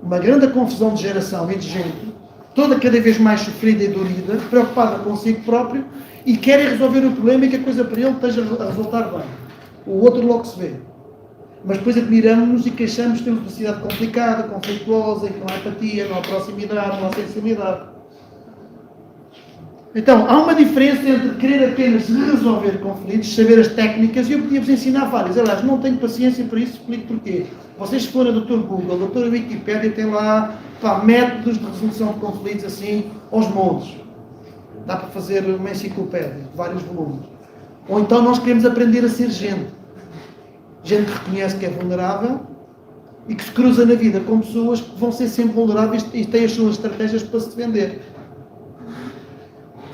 Uma grande confusão de geração entre gente, toda cada vez mais sofrida e dorida, preocupada consigo próprio e querem resolver o problema e que a coisa para ele esteja a resultar bem. O outro logo se vê. Mas depois admiramos-nos e queixamos que temos uma sociedade complicada, conflituosa, em que não há empatia, não há proximidade, não há sensibilidade. Então, há uma diferença entre querer apenas resolver conflitos, saber as técnicas, e eu podia-vos ensinar várias. Aliás, não tenho paciência para isso, explico porquê. Vocês, se forem a Dr. Google, a Dr. Wikipedia, tem lá métodos de resolução de conflitos assim, aos montes. Dá para fazer uma enciclopédia, vários volumes. Ou então nós queremos aprender a ser gente. Gente que reconhece que é vulnerável e que se cruza na vida com pessoas que vão ser sempre vulneráveis e têm as suas estratégias para se defender.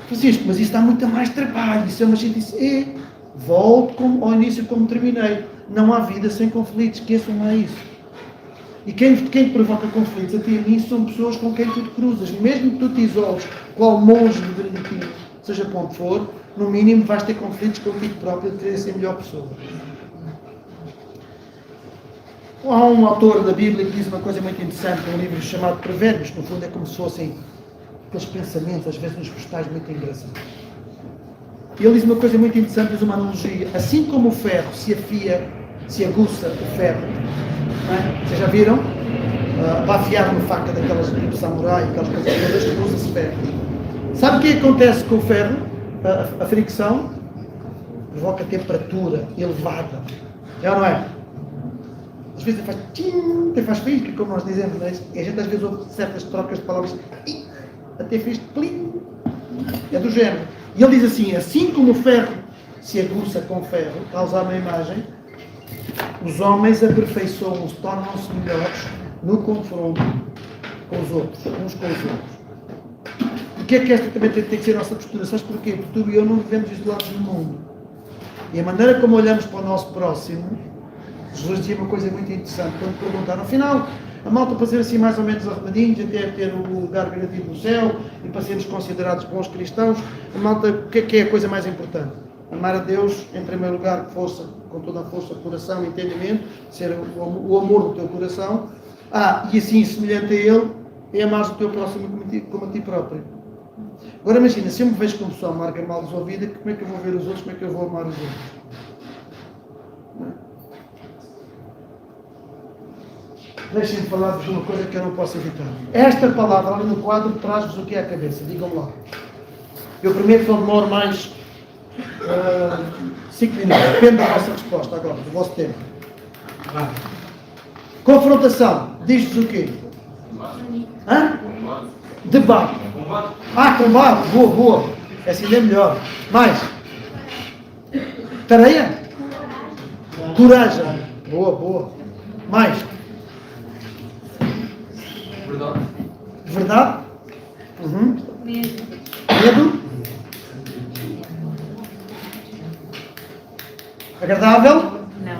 Francisco, mas isso dá muito mais trabalho. Isso é uma gente disse, volto ao início como terminei. Não há vida sem conflitos, esqueçam lá isso. E quem provoca conflitos a ti e a mim são pessoas com quem tu te cruzas. Mesmo que tu te isoles, qual monge de beneditino, seja para onde for, no mínimo vais ter conflitos contigo próprio de querer ser a melhor pessoa. Há um autor da Bíblia que diz uma coisa muito interessante, um livro chamado Provérbios, que no fundo é como se fossem aqueles pensamentos, às vezes nos postais, muito engraçados. E ele diz uma coisa muito interessante, diz uma analogia. Assim como o ferro se afia, se aguça o ferro, não é? Vocês já viram? Para afiar uma faca daquelas tipo samurai, aquelas coisas todas, usa-se ferro. Sabe o que acontece com o ferro? A fricção provoca temperatura elevada. É ou não é? Às vezes faz tchim, até faz faísca, como nós dizemos, não é? E a gente às vezes ouve certas trocas de palavras, até fez plim. É do género. E ele diz assim como o ferro se aguça com ferro, a usar uma imagem, os homens aperfeiçoam-se, tornam-se melhores no confronto com os outros, uns com os outros. Porque é que esta também tem que ser a nossa postura? Sabes porquê? Porque tu e eu não vivemos isolados no mundo. E a maneira como olhamos para o nosso próximo, Jesus dizia uma coisa muito interessante, quando perguntaram, afinal, A malta para ser assim mais ou menos arrumadinhos, até ter um lugar garantido no céu e para sermos considerados bons cristãos, a malta, o que é a coisa mais importante? Amar a Deus, em primeiro lugar, força, com toda a força, coração e entendimento, ser o amor do teu coração. E assim, semelhante a Ele, é amar o teu próximo como a ti próprio. Agora imagina, se eu me vejo como pessoa amarga, mal resolvida, como é que eu vou ver os outros, como é que eu vou amar os outros? Deixem-me falar-vos de uma coisa que eu não posso evitar. Esta palavra ali no quadro traz-vos o que é a cabeça, digam lá. Eu prometo que não demoro mais 5 minutos, depende da vossa resposta agora, do vosso tempo. Confrontação, diz-vos o quê? Hã? Debate. Combate, boa. Essa ainda é melhor. Mais? Tareia? Coragem. Boa. Mais? Verdade? Medo? Agradável? Não.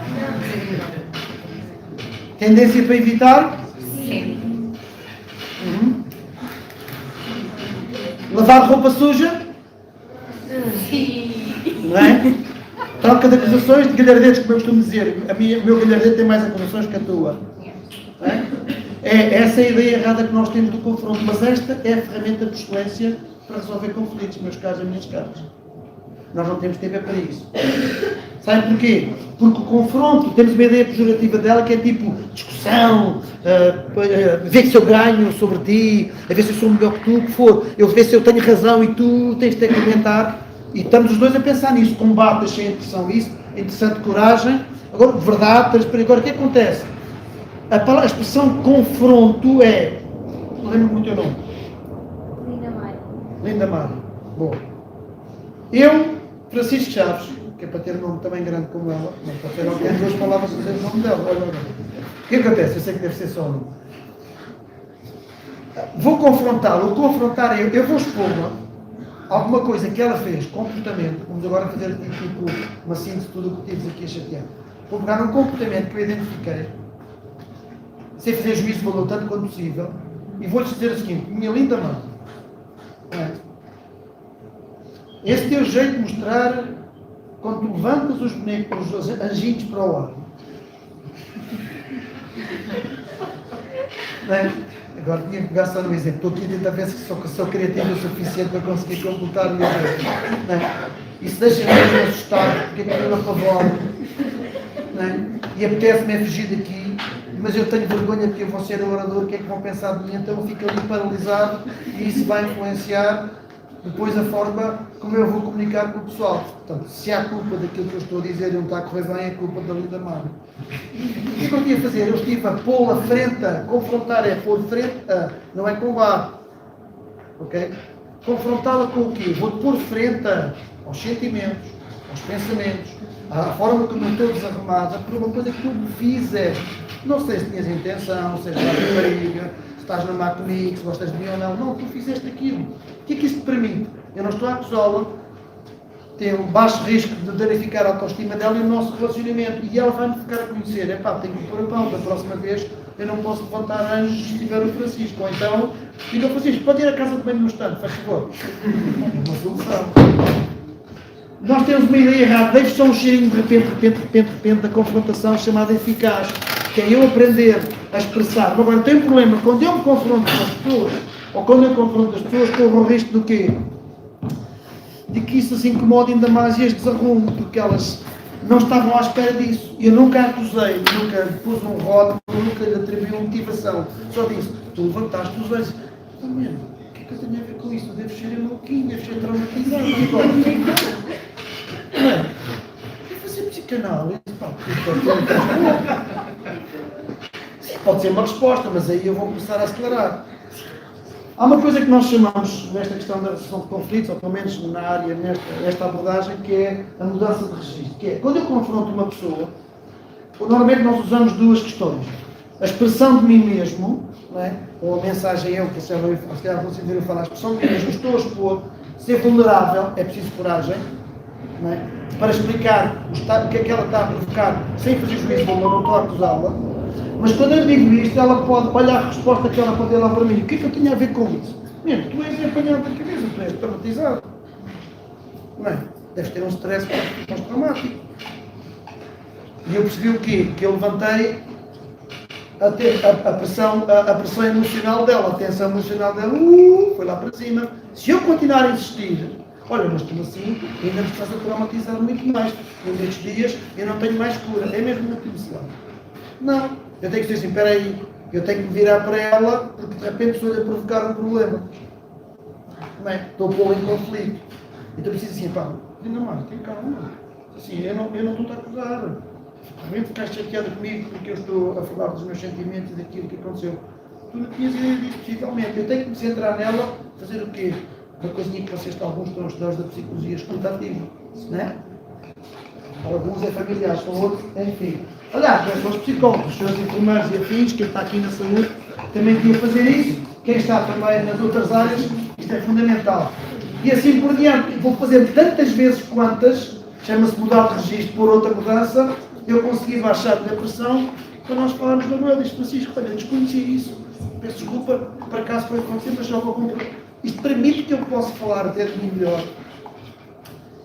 Tendência para evitar? Sim. Lavar roupa suja? Sim. Não é? Troca de acusações, de galhardetes, como eu costumo dizer. O meu galhardete tem mais acusações que a tua. Não é? Essa é a ideia errada que nós temos do confronto, mas esta é a ferramenta de excelência para resolver conflitos, meus caros e minhas caras. Nós não temos tempo para isso. Sabem porquê? Porque o confronto, temos uma ideia pejorativa dela que é tipo discussão, ver se eu ganho sobre ti, a ver se eu sou melhor que tu, o que for, eu ver se eu tenho razão e tu tens de argumentar. E estamos os dois a pensar nisso, combate, achei interessante coragem. Agora, verdade, transparência. Agora, o que acontece? A expressão confronto é... Lembro-me muito o teu nome. Linda Mari. Boa. Eu, Francisco Chaves, que é para ter um nome também grande como ela, mas para ter alguém 2 palavras a dizer o nome dela. O que acontece? Eu sei que deve ser só um. Vou confrontá-la. O confrontar é, eu vou expor-la alguma coisa que ela fez, comportamento, vamos agora fazer tipo uma síntese de tudo o que tivemos aqui a chatear. Vou pegar um comportamento que eu identifiquei, sem fazer juízo de valor tanto quanto possível, e vou-lhes dizer o seguinte: minha linda mãe, esse teu jeito de mostrar quando tu levantas os bonecos, os anjinhos para o ar. Não é? Agora tinha que pegar só no exemplo. Estou aqui a tentar ver se sou criativo o suficiente para conseguir completar o meu jeito. Não é? Isso deixa-me mesmo assustado, porque é que eu não apavoro. Não é? E apetece-me fugir daqui, mas eu tenho vergonha porque eu vou ser orador, o que é que vão pensar de mim? Então eu fico ali paralisado e isso vai influenciar depois a forma como eu vou comunicar com o pessoal. Portanto, se há culpa daquilo que eu estou a dizer e não está a correr bem, é culpa da Linda Mari. O que é que eu estive a fazer? Eu estive a pô-la frente a, confrontar é pôr frente a, não é combate. Ok? Confrontá-la com o quê? Vou-te pôr frente aos sentimentos, aos pensamentos, à forma como eu estou desarrumada, por uma coisa que tu me fizeste. Não sei se tinhas intenção, se és uma rapariga, se estás na má comigo, se gostas de mim ou não. Não, tu fizeste aquilo. O que é que isso te permite? Eu não estou a acusá-la, tem um baixo risco de danificar a autoestima dela e o nosso relacionamento. E ela vai-me ficar a conhecer. Tenho que pôr a pão, da próxima vez eu não posso levantar anjos se tiver o Francisco. Ou então, diga ao Francisco, pode ir à casa de banho no instante, faz favor. É uma solução. Nós temos uma ideia errada, deixe só um cheirinho de repente da confrontação chamada eficaz, que é eu aprender a expressar. Agora, eu tenho um problema, quando eu me confronto com as pessoas, ou quando eu confronto as pessoas, corro o risco do quê? De que isso as incomode ainda mais e as desarrume, porque elas não estavam à espera disso. Eu nunca a acusei, nunca pus um rótulo, nunca lhe atribuí uma motivação. Só disse, tu levantaste os olhos. Oh, mano, o que é que eu tenho a ver com isso? Eu devo ser maluquinho, devo ser traumatizado. Não é? Vou fazer psicanálise. Sim, pode ser uma resposta, mas aí eu vou começar a acelerar. Há uma coisa que nós chamamos, nesta questão da resolução de conflitos, ou pelo menos na área, nesta abordagem, que é a mudança de registro. Que é, quando eu confronto uma pessoa, normalmente nós usamos 2 questões. A expressão de mim mesmo, não é? Ou a mensagem eu, que se calhar vou sentir eu falar, a expressão de mim mesmo, estou a expor, ser vulnerável, é preciso coragem, não é? Para explicar o que é que ela está a provocar, sem fazer juízo, não estou a acusá-la. Mas quando eu digo isto, ela pode olhar a resposta que ela pode dar para mim. O que é que eu tinha a ver com isso? Mesmo, tu és apanhado da cabeça, tu és traumatizado. Não é? Deves ter um stress pós-traumático. E eu percebi o quê? Que eu levantei a pressão emocional dela, a tensão emocional dela, foi lá para cima. Se eu continuar a insistir, olha, mas tu assim ainda me estás a traumatizar muito mais. Um destes dias eu não tenho mais cura. É mesmo muito emocional. Não, eu tenho que dizer assim, espera aí, eu tenho que me virar para ela porque de repente estou-lhe a provocar um problema. Não é? Estou a pô-la em conflito. Então eu preciso assim, pá, não, mano, tem calma. Assim, eu não estou a acusar. Realmente ficaste chateada comigo porque eu estou a falar dos meus sentimentos e daquilo que aconteceu. Tu não tinhas ideia disso, possivelmente. Eu tenho que me centrar nela, fazer o quê? Uma coisinha que vocês alguns estão a estudar da psicologia escuta ativa, não é? Alguns é familiar, são outros, enfim. Aliás, os psicólogos, os seus enfermeiros e afins, quem está aqui na saúde, também devia fazer isso. Quem está também nas outras áreas, isto é fundamental. E assim por diante, vou fazer tantas vezes quantas, chama-se mudar de registro por outra mudança, eu consegui baixar a minha pressão para nós falarmos da Noel. Diz Francisco, olha, desconheci isso. Peço desculpa, por acaso foi acontecer, mas só vou cumprir. Isto permite que eu possa falar até de mim melhor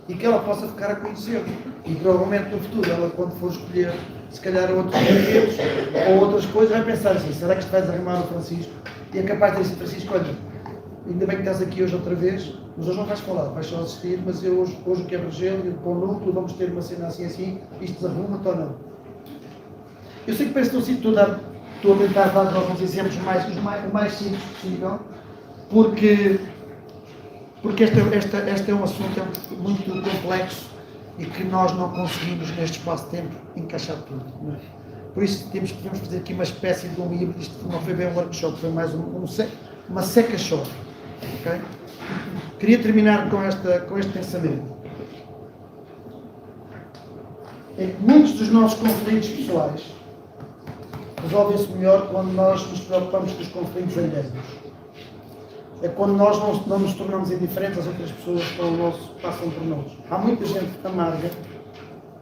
e que ela possa ficar a conhecer-me. E provavelmente no futuro, ela quando for escolher, se calhar outros brinquedos ou outras coisas, vai pensar assim, será que isto vai desarmar o Francisco? E é capaz de dizer, Francisco, olha, ainda bem que estás aqui hoje outra vez, mas hoje não vais falar, vais só assistir, mas eu hoje o quebro gelo e com o núcleo vamos ter uma cena assim, isto desarruma-te ou não? Eu sei que parece que estou a tentar dar alguns exemplos o mais simples possível, porque este é um assunto muito complexo e que nós não conseguimos neste espaço-tempo encaixar tudo. Não é? Por isso podemos fazer aqui uma espécie de um híbrido. Isto não foi bem um workshop, foi mais uma seca-shop. Okay? Queria terminar com este pensamento. É que muitos dos nossos conflitos pessoais resolvem-se melhor quando nós nos preocupamos com os conflitos alheios. É quando nós não nos tornamos indiferentes às outras pessoas que passam por nós. Há muita gente amarga,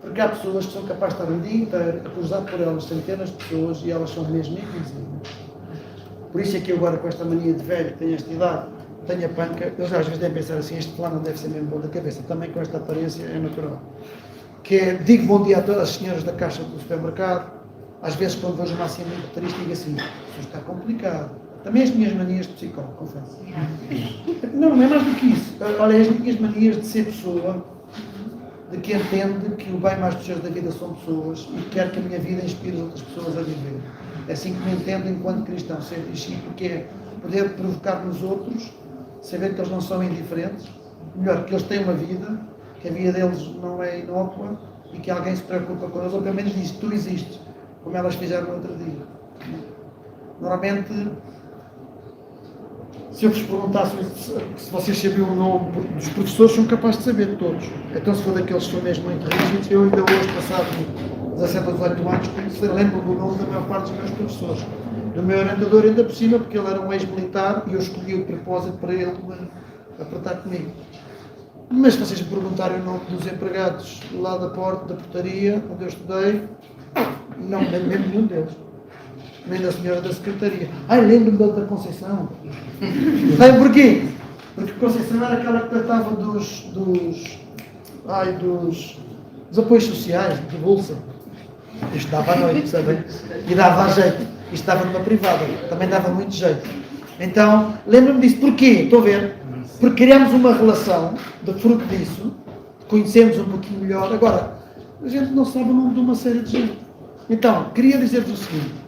porque há pessoas que são capazes de estar um dia inteiro a cruzar por elas centenas de pessoas e elas são mesmo invisíveis. Por isso é que eu agora, com esta mania de velho, que tenho esta idade, tenho a panca, eles às vezes devem pensar assim, este plano não deve ser mesmo bom da cabeça, também com esta aparência é natural. Que é, digo bom dia a todas as senhoras da caixa do supermercado, às vezes quando vejo uma assim muito triste, digo assim, isso está complicado. Também as minhas manias de psicólogo, confesso. Não é mais do que isso. Olha, as minhas manias de ser pessoa, de que entende que o bem mais preciado da vida são pessoas e quer que a minha vida inspire outras pessoas a viver. É assim que me entendo enquanto cristão, ser discípulo, que é poder provocar nos outros, saber que eles não são indiferentes, melhor, que eles têm uma vida, que a vida deles não é inócua e que alguém se preocupa com eles, ou pelo menos diz, tu existes, como elas fizeram no outro dia. Normalmente, se eu vos perguntasse se vocês sabiam o nome dos professores, são capazes de saber todos. Então, se for daqueles que são mesmo muito rígidos, eu ainda hoje, passado 17 ou 18 anos, lembro do nome da maior parte dos meus professores. Do meu orientador ainda por cima, porque ele era um ex-militar e eu escolhi o propósito para ele apertar comigo. Mas se vocês me perguntarem o nome dos empregados lá da portaria, onde eu estudei, não me lembro mesmo nenhum deles. Nem da senhora da secretaria. Lembro-me da Conceição. Sabe porquê? Porque Conceição era aquela que tratava dos apoios sociais, de bolsa. Isto dava à noite, sabem? E dava a jeito. Isto estava numa privada. Também dava muito jeito. Então, lembro-me disso. Porquê? Estou a ver. Porque criámos uma relação de fruto disso. Conhecemos um pouquinho melhor. Agora, a gente não sabe o nome de uma série de gente. Então, queria dizer-vos o seguinte.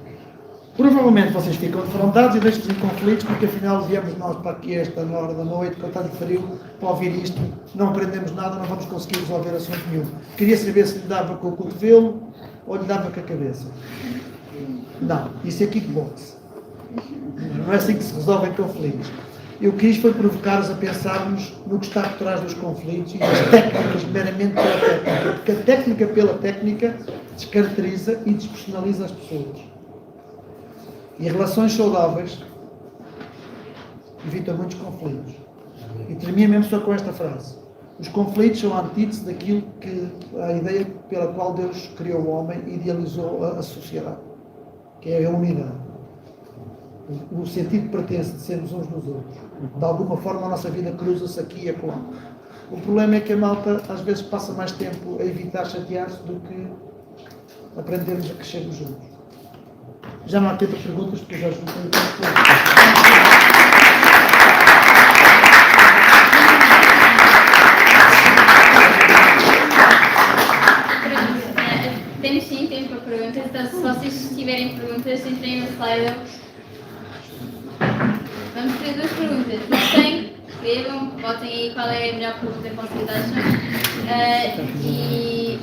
Provavelmente vocês ficam defrontados e deixam-vos em conflitos, porque afinal viemos nós para aqui esta hora da noite, com tanto frio, para ouvir isto, não aprendemos nada, não vamos conseguir resolver assunto nenhum. Queria saber se lhe dava com o cotovelo ou lhe dava com a cabeça. Não, isso é kickbox. Não é assim que se resolvem conflitos. Eu quis foi provocar-vos a pensarmos no que está por trás dos conflitos e das técnicas, meramente pela técnica, porque a técnica pela técnica descaracteriza e despersonaliza as pessoas. E relações saudáveis evitam muitos conflitos. E termino mesmo só com esta frase. Os conflitos são a antítese daquilo que a ideia pela qual Deus criou o homem e idealizou a sociedade. que é a unidade. O sentido de pertence de sermos uns nos outros. De alguma forma a nossa vida cruza-se aqui e acolá. O problema é que a malta às vezes passa mais tempo a evitar chatear-se do que aprendermos a crescermos juntos. Já não há tempo de perguntas, porque eu já estou com Temos sim tempo para perguntas, então se vocês tiverem perguntas, entrem no slide. Vamos ter 2 perguntas. Mas tem, escrevam, botem aí qual é a melhor pergunta que vocês acham. E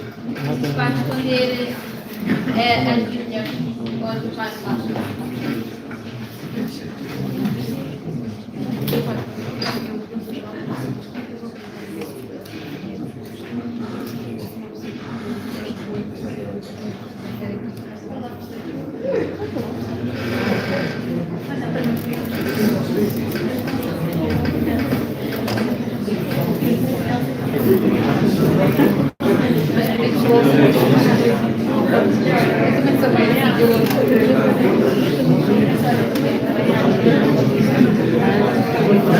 vai responder as melhores, ou as mais fáceis.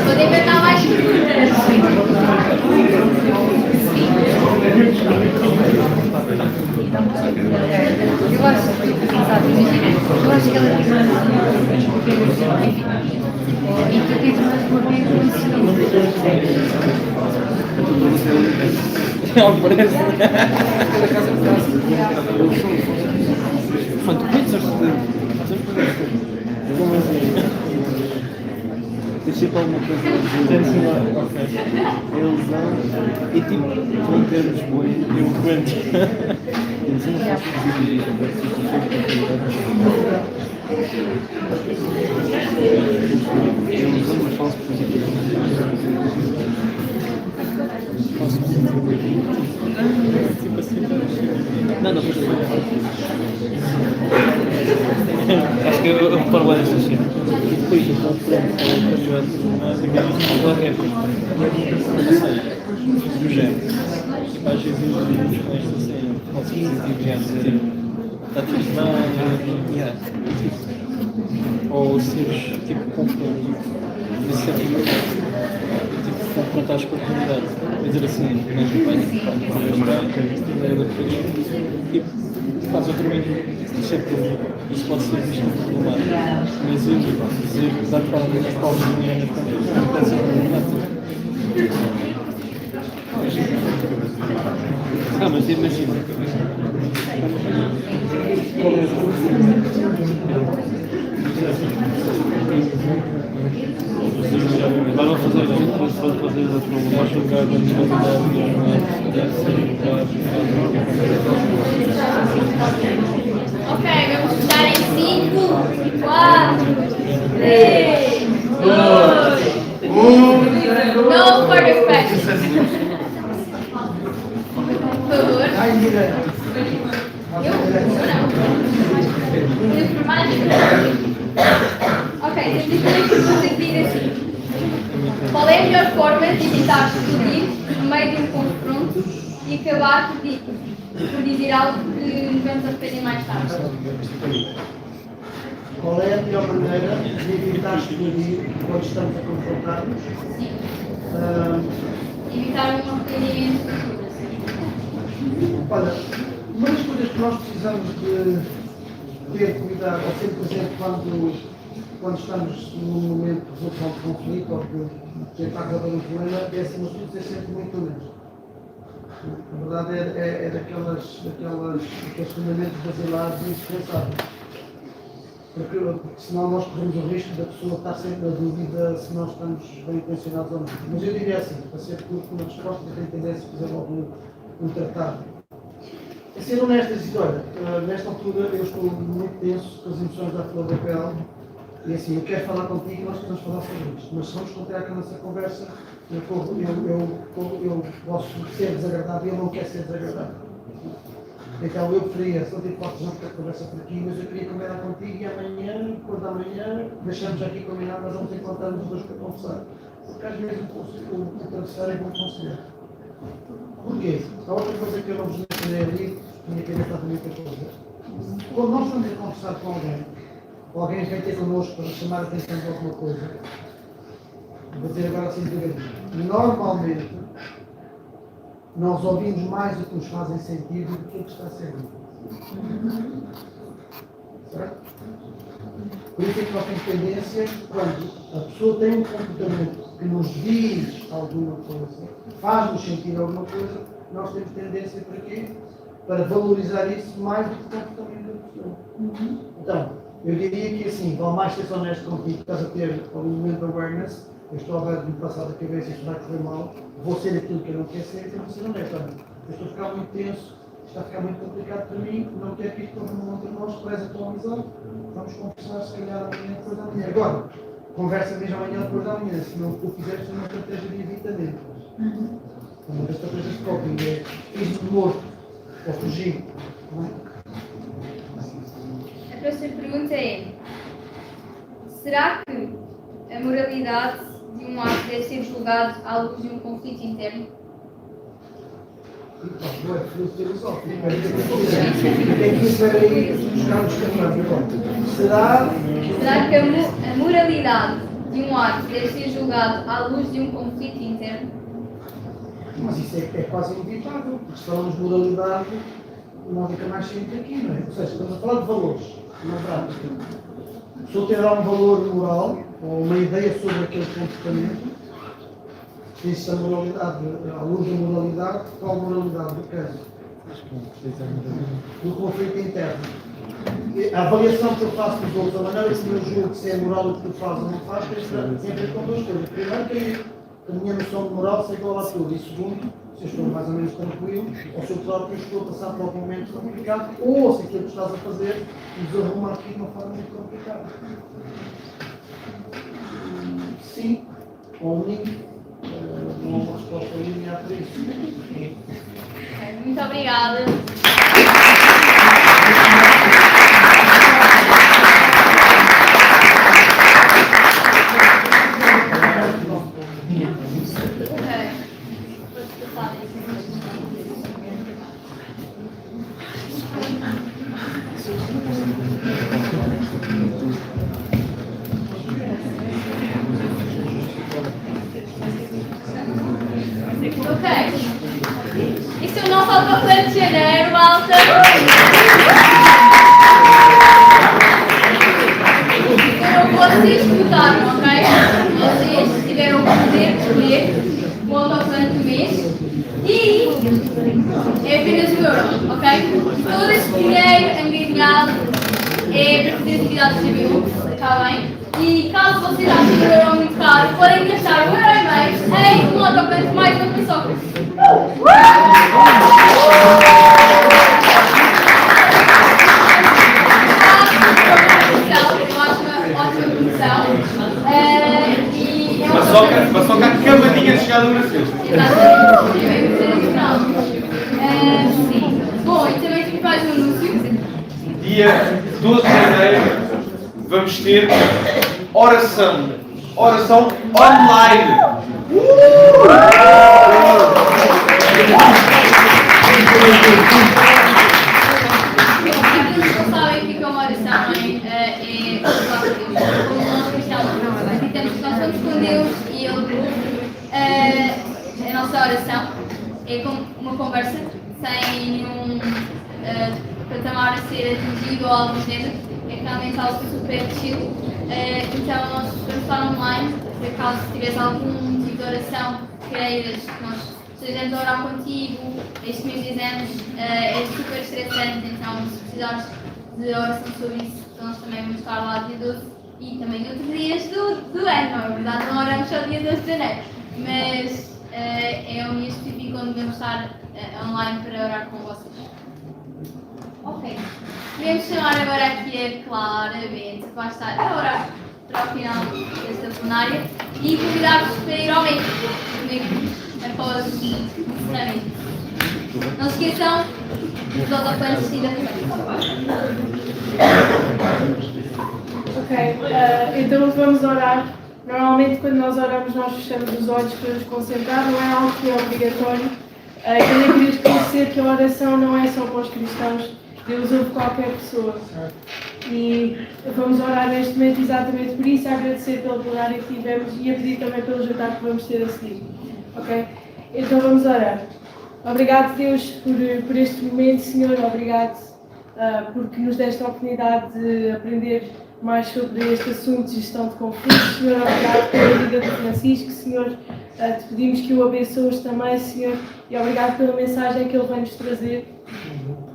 Podem inventar mais Eu acho que ela tem mais e tu tens mais uma vez Não, parece. Quanto pensas? Como assim? Deixa para alguma coisa. Eles vão. E tipo, tu em termos bons, eu aguento. Eles não faço eles não faço positivo. Não, acho que eu reparo bem nessa cena. E depois eu estou do género. Às vezes eu digo com esta cena, posso dizer, está tudo bem, ou seres tipo confuso, isso é tipo confrontares com a comunidade, dizer assim, mas tipo, faz outro meio, isso pode ser visto como problemático, mas eu dizer dar para alguém para alguém não pode ser problemático. Mas imagina. Mas vou fazer depois pode fazer da forma mais lugar da Ok, vamos fechar em 5, 4, 3, 2, 1. No further questions. Por favor. Eu não. Ok, temos duas perguntas que dizem assim. Qual é a melhor forma de evitar explodir no meio de um confronto e acabar por dizer algo que nos vamos arrepender mais tarde? Qual é a melhor maneira de evitar explodir quando estamos a confrontar-nos? Sim. Evitar um arrependimento futuro. Olha, uma das coisas que nós precisamos de ter cuidado ou ser presente quando estamos num momento de resolução de conflito ou de tentar resolver um problema é, acima de tudo, ser sempre muito honesto. Na verdade, é daqueles fundamentos basilares e indispensáveis. Porque senão nós corremos o risco da pessoa estar sempre na dúvida se nós estamos bem intencionados ou não. Mas eu diria assim, para ser curto na resposta, que tem tendência a fazer logo um tratado. É ser honesto e dizer, olha, nesta altura eu estou muito tenso com as emoções da flor da pele e assim, eu quero falar contigo e nós podemos falar sobre isto, mas se vamos continuar com a nossa conversa, eu posso ser desagradável e eu não quero ser desagradável. Então eu preferia, se não tive hipótese, não ter conversa por aqui, mas eu queria combinar contigo e amanhã, quando amanhã, deixamos aqui combinado, nós vamos encontrar os dois para conversar. Porque às vezes o travesseiro é bom conselheiro. Porquê? A outra coisa que eu não vos mencionei ali, minha cabeça está também para coisa. Quando nós estamos a conversar com alguém, alguém vem ter connosco para nos chamar a atenção de alguma coisa, vou dizer agora assim devagarinho. Normalmente, nós ouvimos mais o que nos fazem sentido do que o que está a ser dito. Certo? Por isso é que nós temos tendência, quando a pessoa tem um comportamento que nos diz alguma coisa, faz-nos sentir alguma coisa, nós temos tendência para quê? Para valorizar isso mais do que o comportamento da pessoa. Então, eu diria que assim, vale mais ser honesto contigo, estás a ter um momento de awareness, eu estou a ver de me passar da cabeça, isto vai correr mal, vou ser aquilo que eu não quero ser, então vou ser honesto. Olha, eu estou a ficar muito tenso, está a ficar muito complicado para mim, não quero que isto corra mal entre nós, preza a tua amizade, vamos conversar se calhar amanhã depois da manhã. Agora, conversa mesmo amanhã depois da manhã, se não o fizeres, é uma estratégia de evitamento. Uma das estratégias de coping é ir morto ou fugir. Não é? A próxima pergunta é: será que a moralidade de um ato deve ser julgado à luz de um conflito interno? Não é filosófico. É que isso era aí buscar os caminhos. Será que a moralidade de um ato deve ser julgado à luz de um conflito interno? Mas isso é quase inevitável, porque se falamos de moralidade, não fica mais sempre aqui, não é? Ou seja, estamos a falar de valores, na prática. Se a pessoa terá um valor moral, ou uma ideia sobre aquele comportamento, diz-se a moralidade, à luz da moralidade, qual moralidade do caso? Do conflito interno. A avaliação que eu faço dos outros, a maneira como eu julgo se é moral o que tu fazes ou não fazes, tem a ver com duas coisas. Primeiro, que a minha noção de moral seja igual a tua. E segundo, se eu estou mais ou menos tranquilo, ou se eu próprio estou a passar por algum momento complicado, ou se aquilo que estás a fazer nos arruma aqui de uma forma muito complicada. Sim, ou um sim, não há uma resposta linear para isso. Muito obrigada. Este é o nosso autocolante de janeiro, malta. Vocês votaram, ok? Vocês tiveram o poder de escolher o autocolante do mês e é apenas €1, ok? Todo esse dinheiro angariado é para fazer atividades de CBU, está bem? E caso vocês achem que €1 muito caro, podem gastar €1,5 em um autocolante mais uma pessoa. Mas só que a cavadinha de chegar no sexta. Sim. Bom, e também temos mais um anúncio. Dia 12 de janeiro vamos ter oração online. Aqueles que não sabem o que é uma oração, é o nosso Deus. Como nós cristãos acreditamos que nós somos com Deus e Ele, a nossa oração é como uma conversa sem nenhum patamar a ser atingido ou algo do género. É realmente algo super chill. Então nós vamos estar online, por caso tivesse algum tipo de oração que queiras que nós estejamos a orar contigo, estes mesmos exames é super estressante, então se precisares de oração sobre isso, nós também vamos estar lá dia 12 e também outros dias do ano, não é verdade? Não oramos só dia 12 de janeiro, mas é um dia específico onde devemos estar online para orar com vocês. Ok. Podemos chamar agora aqui a Clara Bento, que vai estar a orar para o final desta plenária e convidar-vos para ir ao médico comigo após o encerramento. Não se esqueçam dos autocolantes de Ok, então vamos orar. Normalmente quando nós oramos nós fechamos os olhos para nos concentrar, não é algo que é obrigatório. Também queria esclarecer que a oração não é só para os cristãos, Deus ouve qualquer pessoa. E vamos orar neste momento exatamente por isso, a agradecer pela plenária que tivemos e a pedir também pelo jantar que vamos ter a seguir. Ok? Então vamos orar. Obrigado, Deus, por este momento, Senhor. Obrigado porque nos deste a oportunidade de aprender mais sobre este assunto de gestão de conflitos. Senhor, obrigado pela vida de Francisco, Senhor. Te pedimos que o abençoes também, Senhor, e obrigado pela mensagem que ele vem nos trazer.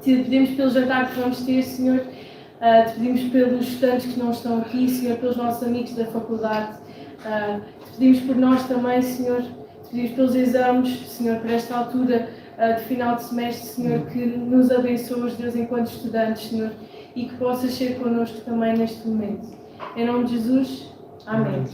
Te pedimos pelo jantar que vamos ter, Senhor. Te pedimos pelos estudantes que não estão aqui, Senhor, pelos nossos amigos da faculdade. Te pedimos por nós também, Senhor. Te pedimos pelos exames, Senhor, para esta altura de final de semestre, Senhor, que nos abençoes, Deus, enquanto estudantes, Senhor, e que possas ser connosco também neste momento. Em nome de Jesus, amém.